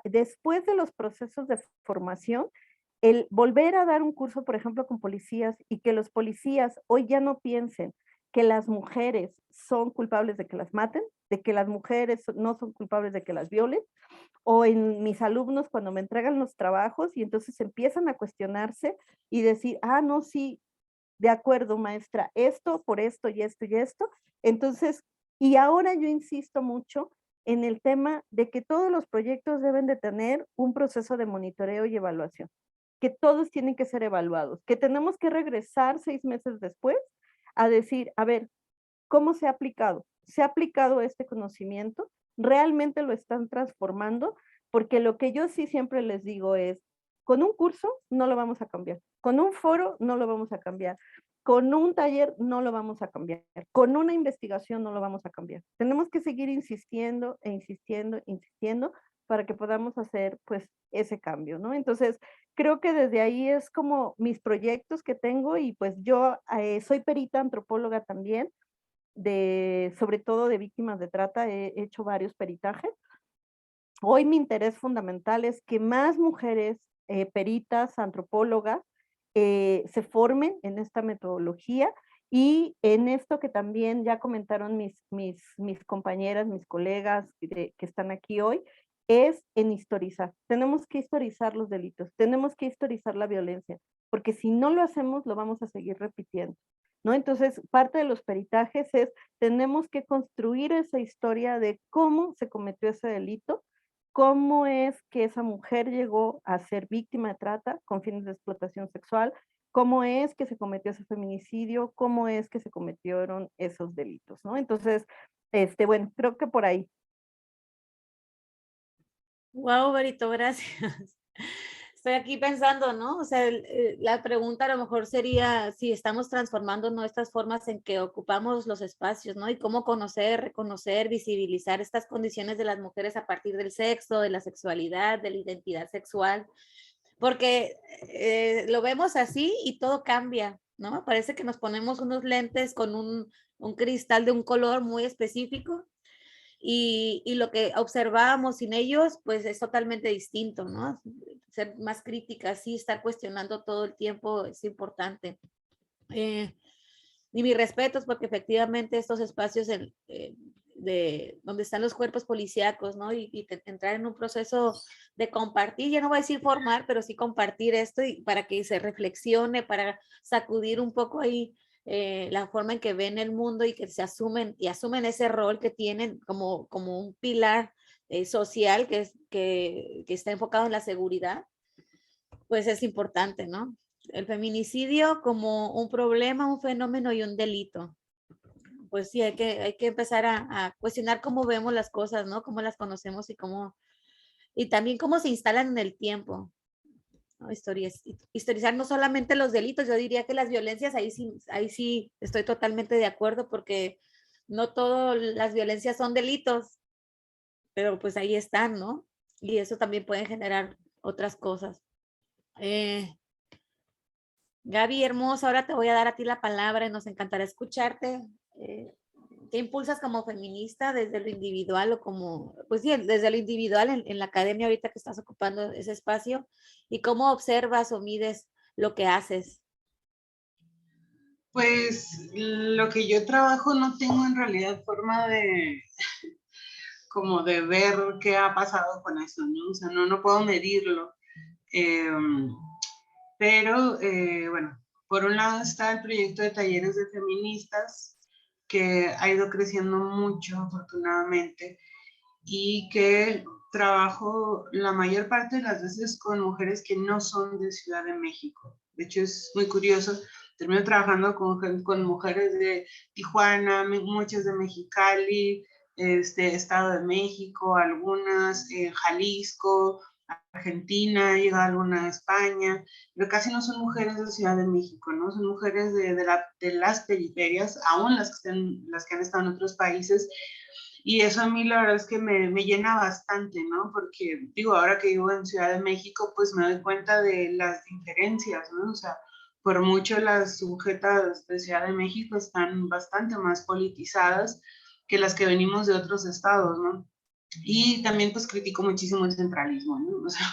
después de los procesos de formación, el volver a dar un curso, por ejemplo, con policías, y que los policías hoy ya no piensen que las mujeres son culpables de que las maten, de que las mujeres no son culpables de que las violen, o en mis alumnos cuando me entregan los trabajos y entonces empiezan a cuestionarse y decir, no, sí, de acuerdo, maestra, esto por esto y esto y esto. Entonces, y ahora yo insisto mucho en el tema de que todos los proyectos deben de tener un proceso de monitoreo y evaluación, que todos tienen que ser evaluados, que tenemos que regresar 6 meses después a decir, a ver, ¿cómo se ha aplicado? ¿Se ha aplicado este conocimiento? ¿Realmente lo están transformando? Porque lo que yo sí siempre les digo es, con un curso no lo vamos a cambiar, con un foro no lo vamos a cambiar, con un taller no lo vamos a cambiar, con una investigación no lo vamos a cambiar. Tenemos que seguir insistiendo e insistiendo, insistiendo, para que podamos hacer pues ese cambio, ¿no? Entonces, creo que desde ahí es como mis proyectos que tengo y pues yo soy perita antropóloga también, sobre todo de víctimas de trata, he hecho varios peritajes. Hoy mi interés fundamental es que más mujeres peritas, antropólogas, se formen en esta metodología y en esto que también ya comentaron mis compañeras, mis colegas que están aquí hoy, es en historizar. Tenemos que historizar los delitos, tenemos que historizar la violencia, porque si no lo hacemos, lo vamos a seguir repitiendo, ¿no? Entonces, parte de los peritajes es, tenemos que construir esa historia de cómo se cometió ese delito, cómo es que esa mujer llegó a ser víctima de trata con fines de explotación sexual, cómo es que se cometió ese feminicidio, cómo es que se cometieron esos delitos, ¿no? Entonces, bueno, creo que por ahí. Wow, Berito, gracias. Estoy aquí pensando, ¿no? O sea, la pregunta a lo mejor sería si estamos transformando nuestras formas en que ocupamos los espacios, ¿no? Y cómo conocer, reconocer, visibilizar estas condiciones de las mujeres a partir del sexo, de la sexualidad, de la identidad sexual, porque lo vemos así y todo cambia, ¿no? Parece que nos ponemos unos lentes con un cristal de un color muy específico y lo que observábamos sin ellos, pues es totalmente distinto, ¿no? Ser más críticas, sí, estar cuestionando todo el tiempo es importante. Y mis respetos, porque efectivamente estos espacios de donde están los cuerpos policíacos, ¿no? Y entrar en un proceso de compartir, ya no voy a decir formar, pero sí compartir esto y para que se reflexione, para sacudir un poco ahí la forma en que ven el mundo y que se asumen ese rol que tienen como un pilar social que está enfocado en la seguridad, pues es importante, ¿no? El feminicidio como un problema, un fenómeno y un delito. Pues sí, hay que empezar a cuestionar cómo vemos las cosas, ¿no? Cómo las conocemos y también cómo se instalan en el tiempo, ¿no? Historizar no solamente los delitos, yo diría que las violencias, ahí sí estoy totalmente de acuerdo porque no todas las violencias son delitos, pero pues ahí están, ¿no? Y eso también puede generar otras cosas. Gaby, hermosa, ahora te voy a dar a ti la palabra y nos encantará escucharte. ¿Qué impulsas como feminista desde lo individual o como, pues sí, desde lo individual en la academia ahorita que estás ocupando ese espacio? ¿Y cómo observas o mides lo que haces? Pues lo que yo trabajo no tengo en realidad forma de como de ver qué ha pasado con eso, ¿no? O sea, no puedo medirlo. Pero bueno, por un lado está el proyecto de talleres de feministas, que ha ido creciendo mucho, afortunadamente, y que trabajo la mayor parte de las veces con mujeres que no son de Ciudad de México. De hecho, es muy curioso. Termino trabajando con mujeres de Tijuana, muchas de Mexicali, Estado de México, algunas Jalisco, Argentina, llega alguna de España, pero casi no son mujeres de Ciudad de México, ¿no? Son mujeres de las periferias, aún las que han estado en otros países, y eso a mí la verdad es que me llena bastante, ¿no? Porque digo, ahora que vivo en Ciudad de México, pues me doy cuenta de las diferencias, ¿no? O sea, por mucho las sujetas de Ciudad de México están bastante más politizadas que las que venimos de otros estados, ¿no? Y también pues critico muchísimo el centralismo, ¿no? O sea,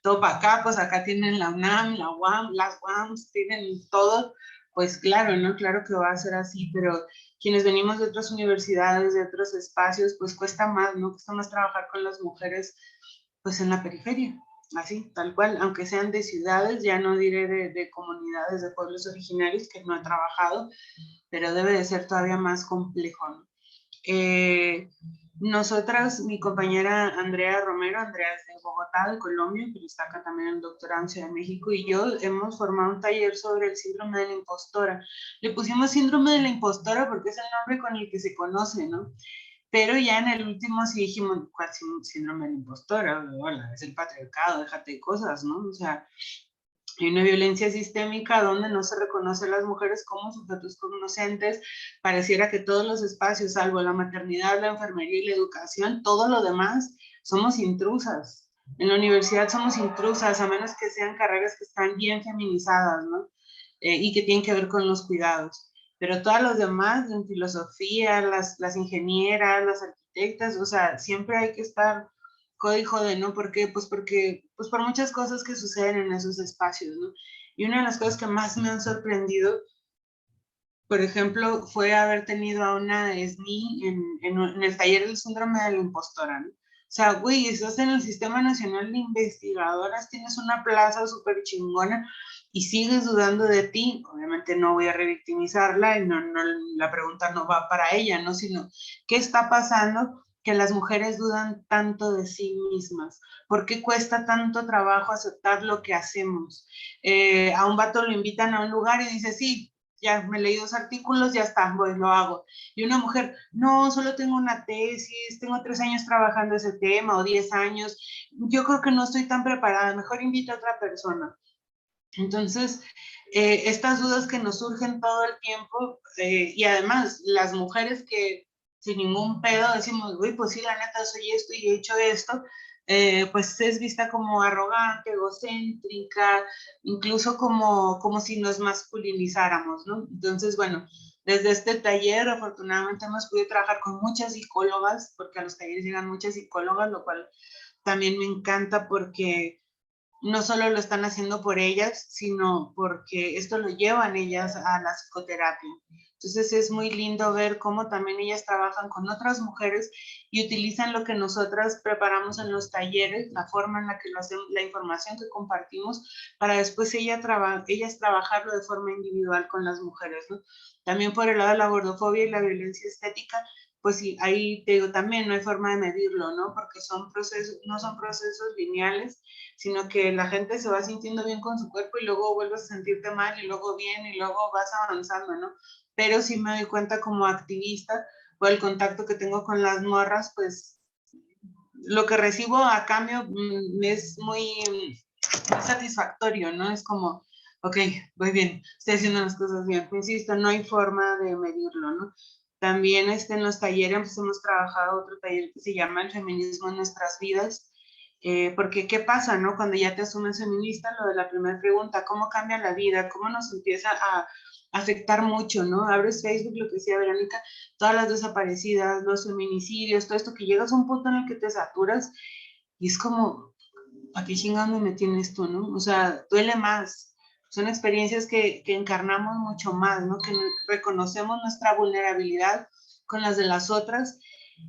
todo para acá, pues acá tienen la UNAM, la UAM, las UAMs, tienen todo, pues claro, ¿no? Claro que va a ser así, pero quienes venimos de otras universidades, de otros espacios, pues cuesta más, ¿no? Cuesta más trabajar con las mujeres, pues en la periferia, así, tal cual, aunque sean de ciudades, ya no diré de comunidades, de pueblos originarios que no he trabajado, pero debe de ser todavía más complejo, ¿no? Nosotras, mi compañera Andrea Romero, Andrea es de Bogotá, de Colombia, pero está acá también en el doctorado en Ciudad de México, y yo hemos formado un taller sobre el síndrome de la impostora. Le pusimos síndrome de la impostora porque es el nombre con el que se conoce, ¿no? Pero ya en el último sí dijimos, ¿cuál síndrome de la impostora? Hola, es el patriarcado, déjate de cosas, ¿no? O sea, hay una violencia sistémica donde no se reconoce a las mujeres como sujetos cognoscentes. Pareciera que todos los espacios, salvo la maternidad, la enfermería y la educación, todo lo demás somos intrusas. En la universidad somos intrusas, a menos que sean carreras que están bien feminizadas, ¿no? Y que tienen que ver con los cuidados. Pero todas las demás, en filosofía, las ingenieras, las arquitectas, o sea, siempre hay que estar jode y jode, ¿no? ¿Por qué? Pues porque, pues por muchas cosas que suceden en esos espacios, ¿no? Y una de las cosas que más me han sorprendido, por ejemplo, fue haber tenido a una SNI en el taller del síndrome de la impostora, ¿no? O sea, güey, estás en el Sistema Nacional de Investigadoras, tienes una plaza súper chingona y sigues dudando de ti. Obviamente no voy a revictimizarla y la pregunta no va para ella, ¿no? Sino, ¿qué está pasando que las mujeres dudan tanto de sí mismas? ¿Por qué cuesta tanto trabajo aceptar lo que hacemos? A un vato lo invitan a un lugar y dice, sí, ya me leí 2 artículos, ya está, pues lo hago. Y una mujer, no, solo tengo una tesis, tengo 3 años trabajando ese tema o 10 años, yo creo que no estoy tan preparada, mejor invito a otra persona. Entonces, estas dudas que nos surgen todo el tiempo, y además las mujeres que sin ningún pedo decimos, uy, pues sí, la neta soy esto y he hecho esto, pues es vista como arrogante, egocéntrica, incluso como si nos masculinizáramos, ¿no? Entonces, bueno, desde este taller afortunadamente hemos podido trabajar con muchas psicólogas, porque a los talleres llegan muchas psicólogas, lo cual también me encanta porque no solo lo están haciendo por ellas, sino porque esto lo llevan ellas a la psicoterapia. Entonces es muy lindo ver cómo también ellas trabajan con otras mujeres y utilizan lo que nosotras preparamos en los talleres, la forma en la que lo hacemos, la información que compartimos, para después ellas trabajarlo de forma individual con las mujeres, ¿no? También por el lado de la gordofobia y la violencia estética, pues sí, ahí te digo, también no hay forma de medirlo, ¿no? Porque no son procesos lineales, sino que la gente se va sintiendo bien con su cuerpo y luego vuelves a sentirte mal y luego bien y luego vas avanzando, ¿no? Pero sí me doy cuenta como activista por el contacto que tengo con las morras, pues lo que recibo a cambio es muy satisfactorio, ¿no? Es como, ok, voy bien, estoy haciendo las cosas bien. Insisto, no hay forma de medirlo, ¿no? También en los talleres pues, hemos trabajado otro taller que se llama El feminismo en nuestras vidas, porque ¿qué pasa, no? Cuando ya te asumes feminista, lo de la primera pregunta, ¿cómo cambia la vida? ¿Cómo nos empieza a afectar mucho, no? Abres Facebook, lo que decía Verónica, todas las desaparecidas, los feminicidios, todo esto, que llegas a un punto en el que te saturas y es como, ¿a qué chingada me metí en esto, no? O sea, duele más. Son experiencias que encarnamos mucho más, ¿no? Que reconocemos nuestra vulnerabilidad con las de las otras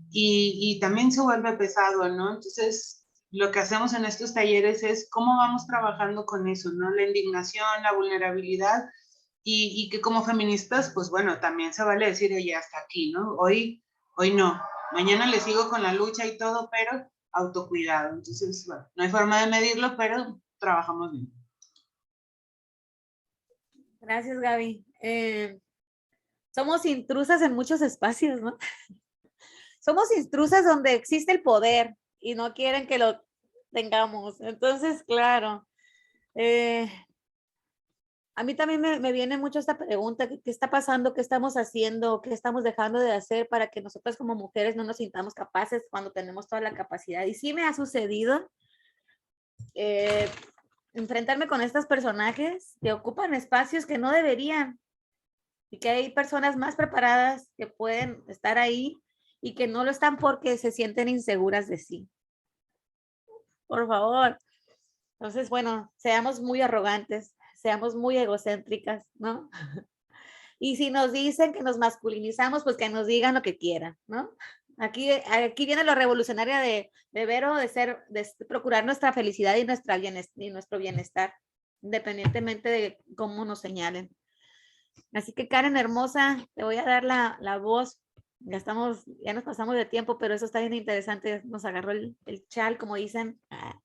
y también se vuelve pesado, ¿no? Entonces, lo que hacemos en estos talleres es cómo vamos trabajando con eso, ¿no? La indignación, la vulnerabilidad y que como feministas, pues bueno, también se vale decir, oye, hasta aquí, ¿no? Hoy no. Mañana le sigo con la lucha y todo, pero autocuidado. Entonces, bueno, no hay forma de medirlo, pero trabajamos bien. Gracias, Gaby. Somos intrusas en muchos espacios, ¿no? Somos intrusas donde existe el poder y no quieren que lo tengamos. Entonces, claro, a mí también me viene mucho esta pregunta, ¿qué está pasando? ¿Qué estamos haciendo? ¿Qué estamos dejando de hacer para que nosotras como mujeres no nos sintamos capaces cuando tenemos toda la capacidad? Y sí me ha sucedido enfrentarme con estos personajes que ocupan espacios que no deberían y que hay personas más preparadas que pueden estar ahí y que no lo están porque se sienten inseguras de sí. Por favor. Entonces, bueno, seamos muy arrogantes, seamos muy egocéntricas, ¿no? Y si nos dicen que nos masculinizamos, pues que nos digan lo que quieran, ¿no? Aquí viene lo revolucionario de Vero, de procurar nuestra felicidad y nuestro bienestar, independientemente de cómo nos señalen. Así que Karen hermosa, te voy a dar la voz. Ya nos pasamos de tiempo, pero eso está bien interesante. Nos agarró el chal, como dicen.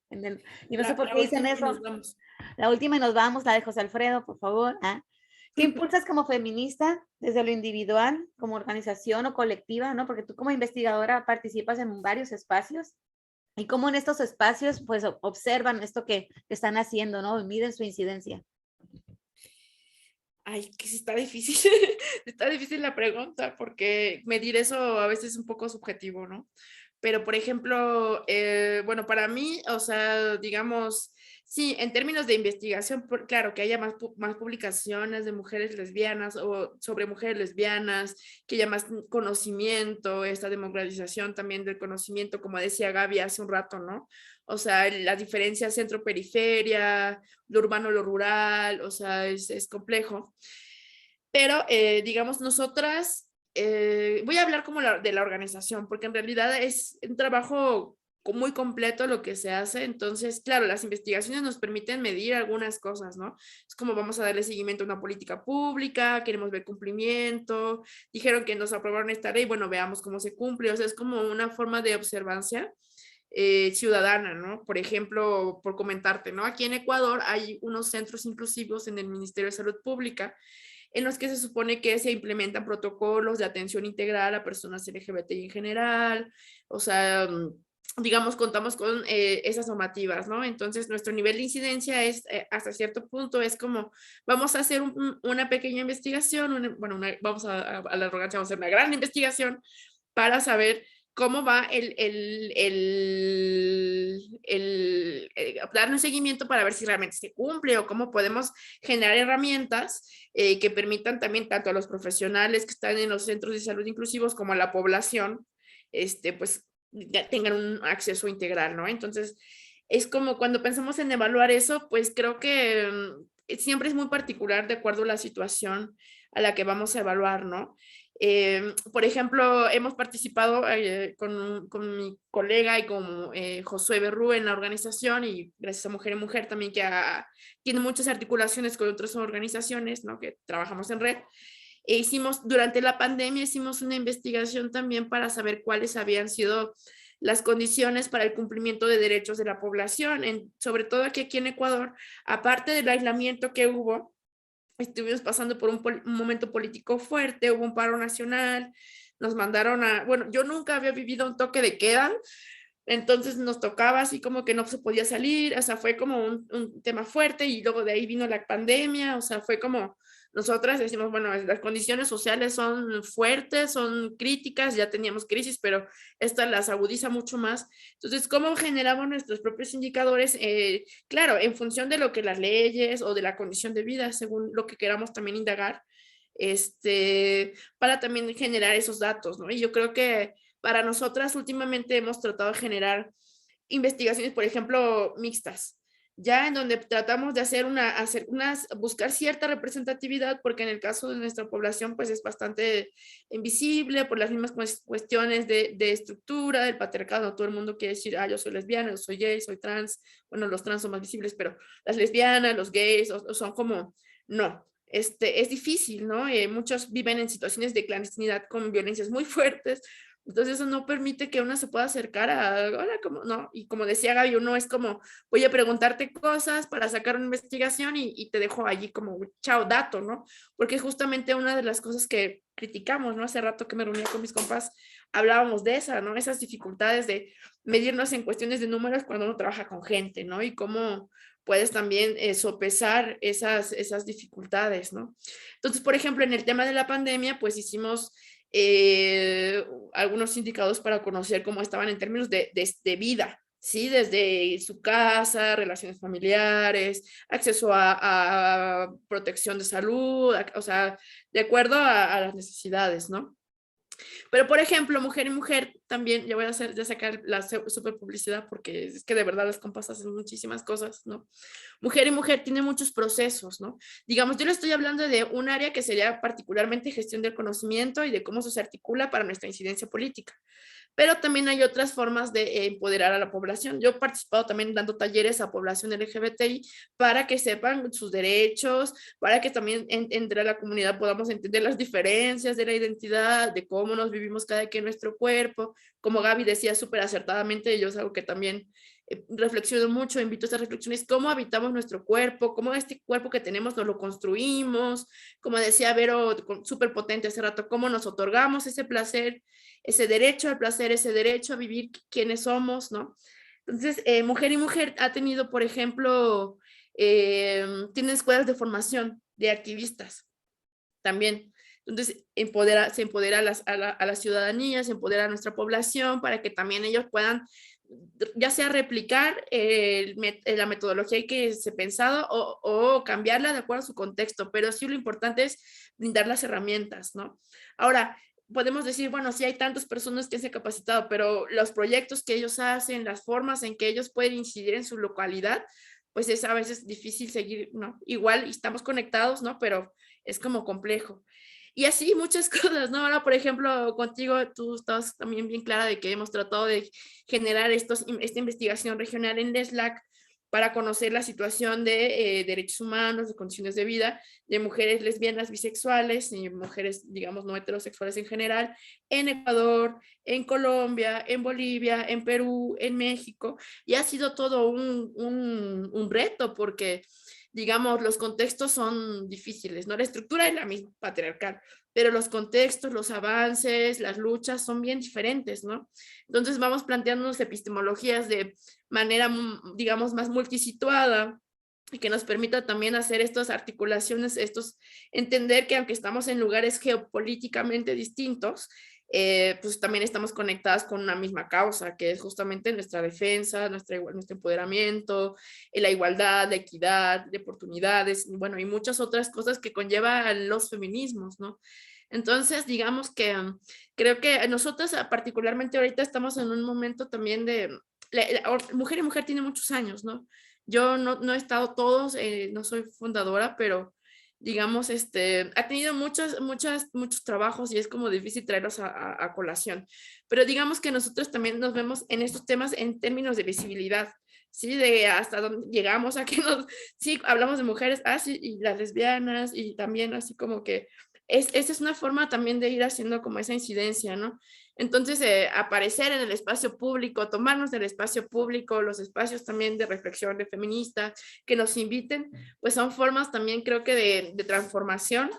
Y no sé por qué dicen eso. La última y nos vamos, la de José Alfredo, por favor. ¿Qué impulsas como feminista desde lo individual, como organización o colectiva, ¿no? Porque tú como investigadora participas en varios espacios y cómo en estos espacios pues observan esto que están haciendo, ¿no? Y miden su incidencia. Ay, que sí está difícil, está difícil la pregunta porque medir eso a veces es un poco subjetivo, ¿no? pero por ejemplo, bueno, para mí, o sea, digamos, sí, en términos de investigación, claro, que haya más publicaciones de mujeres lesbianas o sobre mujeres lesbianas, que haya más conocimiento, esta democratización también del conocimiento, como decía Gaby hace un rato, ¿no? O sea, la diferencia centro-periferia, lo urbano, lo rural, o sea, es complejo. Pero, digamos, nosotras, voy a hablar como de la organización, porque en realidad es un trabajo muy completo lo que se hace. Entonces, claro, las investigaciones nos permiten medir algunas cosas, ¿no? Es como vamos a darle seguimiento a una política pública, queremos ver cumplimiento, dijeron que nos aprobaron esta ley, bueno, veamos cómo se cumple, o sea, es como una forma de observancia ciudadana, ¿no? Por ejemplo, por comentarte, ¿no? Aquí en Ecuador hay unos centros inclusivos en el Ministerio de Salud Pública en los que se supone que se implementan protocolos de atención integral a personas LGBTI en general, o sea, digamos, contamos con esas normativas, ¿no? Entonces, nuestro nivel de incidencia es, hasta cierto punto, es como, vamos a hacer una pequeña investigación, vamos a la arrogancia, vamos a hacer una gran investigación para saber cómo va dar un seguimiento para ver si realmente se cumple o cómo podemos generar herramientas que permitan también tanto a los profesionales que están en los centros de salud inclusivos como a la población, pues tengan un acceso integral, ¿no? Entonces, es como cuando pensamos en evaluar eso, pues creo que siempre es muy particular de acuerdo a la situación a la que vamos a evaluar, ¿no? Por ejemplo, hemos participado con mi colega y con Josué Berrú en la organización y gracias a Mujer en Mujer también que tiene muchas articulaciones con otras organizaciones, ¿no? Que trabajamos en red. Durante la pandemia hicimos una investigación también para saber cuáles habían sido las condiciones para el cumplimiento de derechos de la población, sobre todo aquí en Ecuador, aparte del aislamiento que hubo, estuvimos pasando por un momento político fuerte, hubo un paro nacional, nos mandaron bueno, yo nunca había vivido un toque de queda, entonces nos tocaba así como que no se podía salir, o sea, fue como un tema fuerte y luego de ahí vino la pandemia, o sea, fue como nosotras decimos, bueno, las condiciones sociales son fuertes, son críticas, ya teníamos crisis, pero esta las agudiza mucho más. Entonces, ¿cómo generamos nuestros propios indicadores? Claro, en función de lo que las leyes o de la condición de vida, según lo que queramos también indagar, para también generar esos datos, ¿no? Y yo creo que para nosotras últimamente hemos tratado de generar investigaciones, por ejemplo, mixtas, ya en donde tratamos de buscar cierta representatividad, porque en el caso de nuestra población, pues es bastante invisible por las mismas cuestiones de estructura, del patriarcado. Todo el mundo quiere decir, yo soy lesbiana, yo soy gay, soy trans. Bueno, los trans son más visibles, pero las lesbianas, los gays, son como, no. Es difícil, ¿no? Muchos viven en situaciones de clandestinidad con violencias muy fuertes, entonces eso no permite que uno se pueda acercar hola, como, no, y como decía Gaby, uno es como, voy a preguntarte cosas para sacar una investigación y te dejo allí como, chao, dato, ¿no? Porque justamente una de las cosas que criticamos, ¿no? Hace rato que me reunía con mis compas, hablábamos de esa, ¿no? Esas dificultades de medirnos en cuestiones de números cuando uno trabaja con gente, ¿no? Y cómo puedes también sopesar esas dificultades, ¿no? Entonces, por ejemplo, en el tema de la pandemia, pues hicimos algunos indicados para conocer cómo estaban en términos de vida, ¿sí? Desde su casa, relaciones familiares, acceso a protección de salud, o sea, de acuerdo a las necesidades, ¿no? Pero, por ejemplo, Mujer y Mujer, también, ya voy a sacar la super publicidad porque es que de verdad las compas hacen muchísimas cosas, ¿no? Mujer y Mujer tiene muchos procesos, ¿no? Digamos, yo le estoy hablando de un área que sería particularmente gestión del conocimiento y de cómo se articula para nuestra incidencia política. Pero también hay otras formas de empoderar a la población. Yo he participado también dando talleres a población LGBTI para que sepan sus derechos, para que también entre la comunidad podamos entender las diferencias de la identidad, de cómo nos vivimos cada quien en nuestro cuerpo. Como Gaby decía súper acertadamente, yo es algo que también reflexiono mucho, invito a estas reflexiones, cómo habitamos nuestro cuerpo, cómo este cuerpo que tenemos nos lo construimos, como decía Vero, súper potente hace rato, cómo nos otorgamos ese placer, ese derecho al placer, ese derecho a vivir quienes somos, ¿no? Entonces, Mujer y Mujer ha tenido, por ejemplo, tiene escuelas de formación de activistas también. Entonces, se empodera a la ciudadanía, se empodera a nuestra población para que también ellos puedan ya sea replicar la metodología que se ha pensado o cambiarla de acuerdo a su contexto, pero sí lo importante es brindar las herramientas, ¿no? Ahora, podemos decir, bueno, sí hay tantas personas que se han capacitado, pero los proyectos que ellos hacen, las formas en que ellos pueden incidir en su localidad, pues es a veces difícil seguir, ¿no? Igual estamos conectados, ¿no? Pero es como complejo. Y así muchas cosas, ¿no? Ahora, por ejemplo, contigo, tú estabas también bien clara de que hemos tratado de generar esta investigación regional en LESLAC para conocer la situación de derechos humanos, de condiciones de vida de mujeres lesbianas, bisexuales y mujeres, digamos, no heterosexuales en general, en Ecuador, en Colombia, en Bolivia, en Perú, en México, y ha sido todo un reto porque, digamos, los contextos son difíciles, ¿no? La estructura es la misma, patriarcal, pero los contextos, los avances, las luchas son bien diferentes, ¿no? Entonces vamos planteándonos epistemologías de manera, digamos, más multisituada y que nos permita también hacer estas articulaciones, entender que aunque estamos en lugares geopolíticamente distintos, pues también estamos conectadas con una misma causa, que es justamente nuestra defensa, nuestro empoderamiento, la igualdad, la equidad, de oportunidades, bueno, y muchas otras cosas que conllevan los feminismos, ¿no? Entonces, digamos que creo que nosotros particularmente ahorita estamos en un momento también de, Mujer y Mujer tiene muchos años, ¿no? Yo no he estado todos, no soy fundadora, pero digamos, ha tenido muchos trabajos y es como difícil traerlos a colación. Pero digamos que nosotros también nos vemos en estos temas en términos de visibilidad, ¿sí? De hasta dónde llegamos a que sí, hablamos de mujeres, sí, y las lesbianas, y también así como que esa es una forma también de ir haciendo como esa incidencia, ¿no? Entonces, aparecer en el espacio público, tomarnos del espacio público, los espacios también de reflexión de feminista, que nos inviten, pues son formas también creo que de transformación,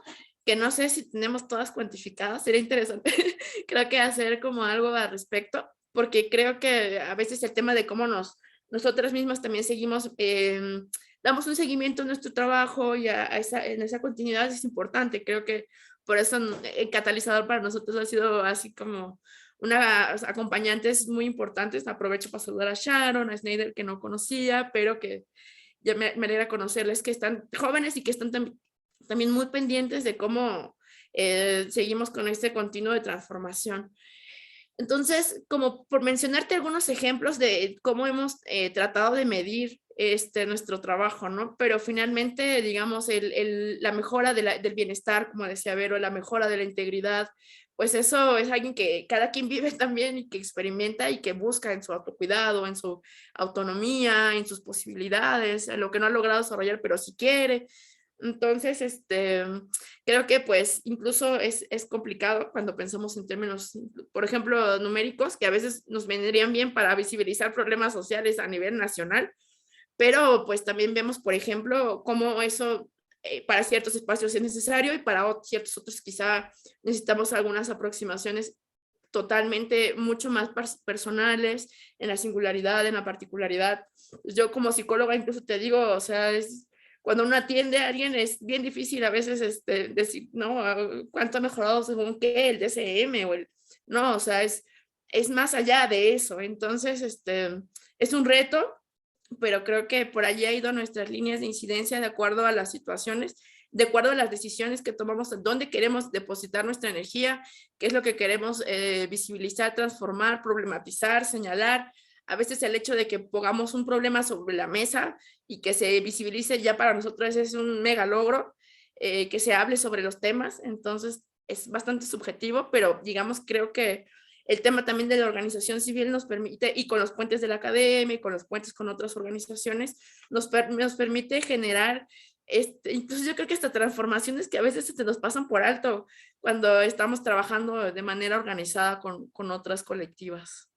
que no sé si tenemos todas cuantificadas, sería interesante creo que hacer como algo al respecto, porque creo que a veces el tema de cómo nosotras mismas también seguimos, damos un seguimiento a nuestro trabajo y en esa continuidad es importante. Creo que por eso el catalizador para nosotros ha sido así como acompañantes muy importantes. Aprovecho para saludar a Sharon, a Snyder, que no conocía, pero que ya me alegra conocerles, que están jóvenes y que están también muy pendientes de cómo seguimos con este continuo de transformación. Entonces, como por mencionarte algunos ejemplos de cómo hemos tratado de medir nuestro trabajo, ¿no? Pero finalmente, digamos, la mejora del bienestar, como decía Vero, la mejora de la integridad, pues eso es alguien que cada quien vive también y que experimenta y que busca en su autocuidado, en su autonomía, en sus posibilidades, en lo que no ha logrado desarrollar, pero si quiere. Entonces, creo que pues incluso es complicado cuando pensamos en términos, por ejemplo, numéricos, que a veces nos vendrían bien para visibilizar problemas sociales a nivel nacional, pero pues también vemos, por ejemplo, cómo eso para ciertos espacios es necesario y para ciertos otros quizá necesitamos algunas aproximaciones totalmente mucho más personales, en la singularidad, en la particularidad. Yo como psicóloga incluso te digo, o sea, cuando uno atiende a alguien es bien difícil a veces decir, ¿no? ¿Cuánto ha mejorado según qué? El DSM o no, o sea, es más allá de eso. Entonces, es un reto, pero creo que por allí ha ido nuestras líneas de incidencia de acuerdo a las situaciones, de acuerdo a las decisiones que tomamos, dónde queremos depositar nuestra energía, qué es lo que queremos visibilizar, transformar, problematizar, señalar. A veces el hecho de que pongamos un problema sobre la mesa y que se visibilice ya para nosotros es un mega logro, que se hable sobre los temas, entonces es bastante subjetivo, pero digamos, creo que el tema también de la organización civil nos permite, y con los puentes de la academia, y con los puentes con otras organizaciones, nos permite generar, incluso yo creo que hasta transformaciones que a veces se nos pasan por alto cuando estamos trabajando de manera organizada con otras colectivas.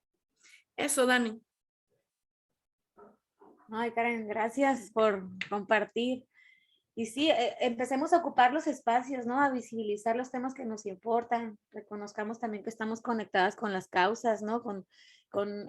Eso, Dani. Ay, Karen, gracias por compartir. Y sí, empecemos a ocupar los espacios, ¿no? A visibilizar los temas que nos importan. Reconozcamos también que estamos conectadas con las causas, ¿no? Con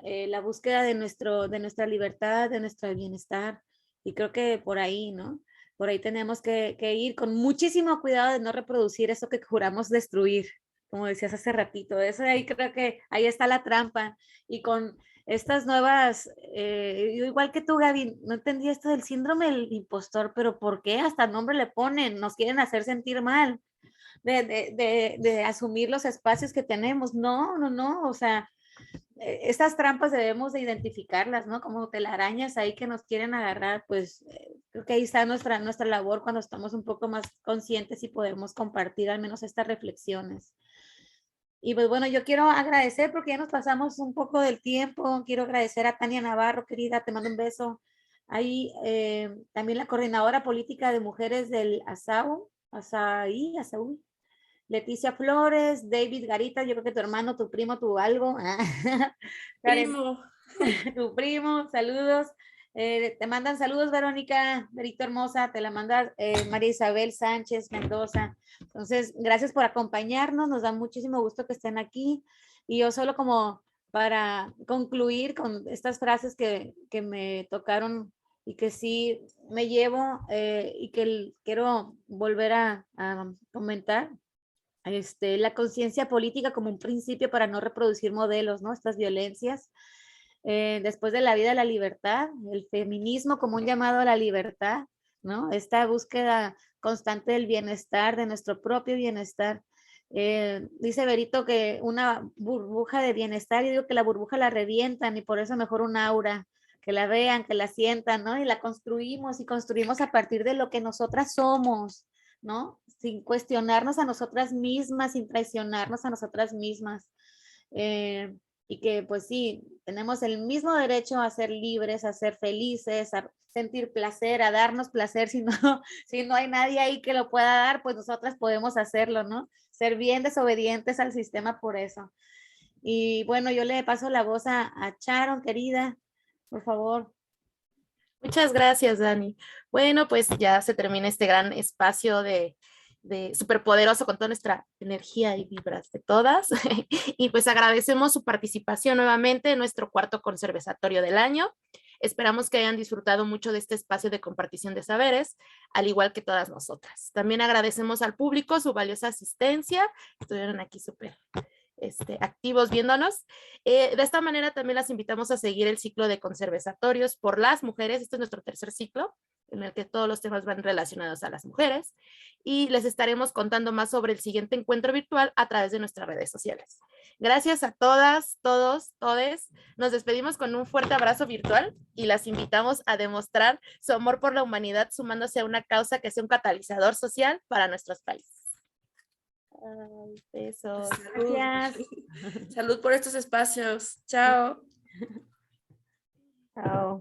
la búsqueda de nuestra libertad, de nuestro bienestar. Y creo que por ahí, ¿no? por ahí tenemos que ir con muchísimo cuidado de no reproducir eso que juramos destruir, como decías hace ratito. Eso ahí creo que ahí está la trampa. Y con estas nuevas, igual que tú, Gaby, no entendí esto del síndrome del impostor, pero ¿por qué? Hasta nombre le ponen, nos quieren hacer sentir mal de asumir los espacios que tenemos. No, no, no, o sea, estas trampas debemos de identificarlas, ¿no? Como telarañas ahí que nos quieren agarrar, pues creo que ahí está nuestra labor cuando estamos un poco más conscientes y podemos compartir al menos estas reflexiones. Y pues bueno, yo quiero agradecer porque ya nos pasamos un poco del tiempo. Quiero agradecer a Tania Navarro, querida, te mando un beso. Ahí también la coordinadora política de mujeres del ASAU, Leticia Flores, David Garita, yo creo que tu hermano, tu primo, tu algo. Primo. Tu primo, saludos. Te mandan saludos, Verónica, Verito hermosa, te la manda María Isabel Sánchez Mendoza. Entonces, gracias por acompañarnos, nos da muchísimo gusto que estén aquí. Y yo solo como para concluir con estas frases que me tocaron y que sí me llevo y que quiero volver a comentar. La conciencia política como un principio para no reproducir modelos, ¿no? Estas violencias. Después de la vida, la libertad, el feminismo como un llamado a la libertad, ¿no? Esta búsqueda constante del bienestar, de nuestro propio bienestar. Dice Berito que una burbuja de bienestar, y digo que la burbuja la revientan y por eso mejor un aura, que la vean, que la sientan, ¿no? Y la construimos y construimos a partir de lo que nosotras somos, ¿no? Sin cuestionarnos a nosotras mismas, sin traicionarnos a nosotras mismas. Y que pues sí, tenemos el mismo derecho a ser libres, a ser felices, a sentir placer, a darnos placer, si no, si no hay nadie ahí que lo pueda dar, pues nosotras podemos hacerlo, ¿no? Ser bien desobedientes al sistema por eso. Y bueno, yo le paso la voz a Sharon, querida, por favor. Muchas gracias, Dani. Bueno, pues ya se termina este gran espacio de superpoderoso con toda nuestra energía y vibras de todas. Y pues agradecemos su participación nuevamente en nuestro cuarto conservatorio del año. Esperamos que hayan disfrutado mucho de este espacio de compartición de saberes, al igual que todas nosotras. También agradecemos al público su valiosa asistencia. Estuvieron aquí súper activos viéndonos. De esta manera también las invitamos a seguir el ciclo de conservatorios por las mujeres. Este es nuestro tercer ciclo, en el que todos los temas van relacionados a las mujeres, y les estaremos contando más sobre el siguiente encuentro virtual a través de nuestras redes sociales. Gracias a todas, todos, todes. Nos despedimos con un fuerte abrazo virtual y las invitamos a demostrar su amor por la humanidad sumándose a una causa que sea un catalizador social para nuestros países. Ay, besos. Salud. Gracias. Salud por estos espacios. Chao. Chao.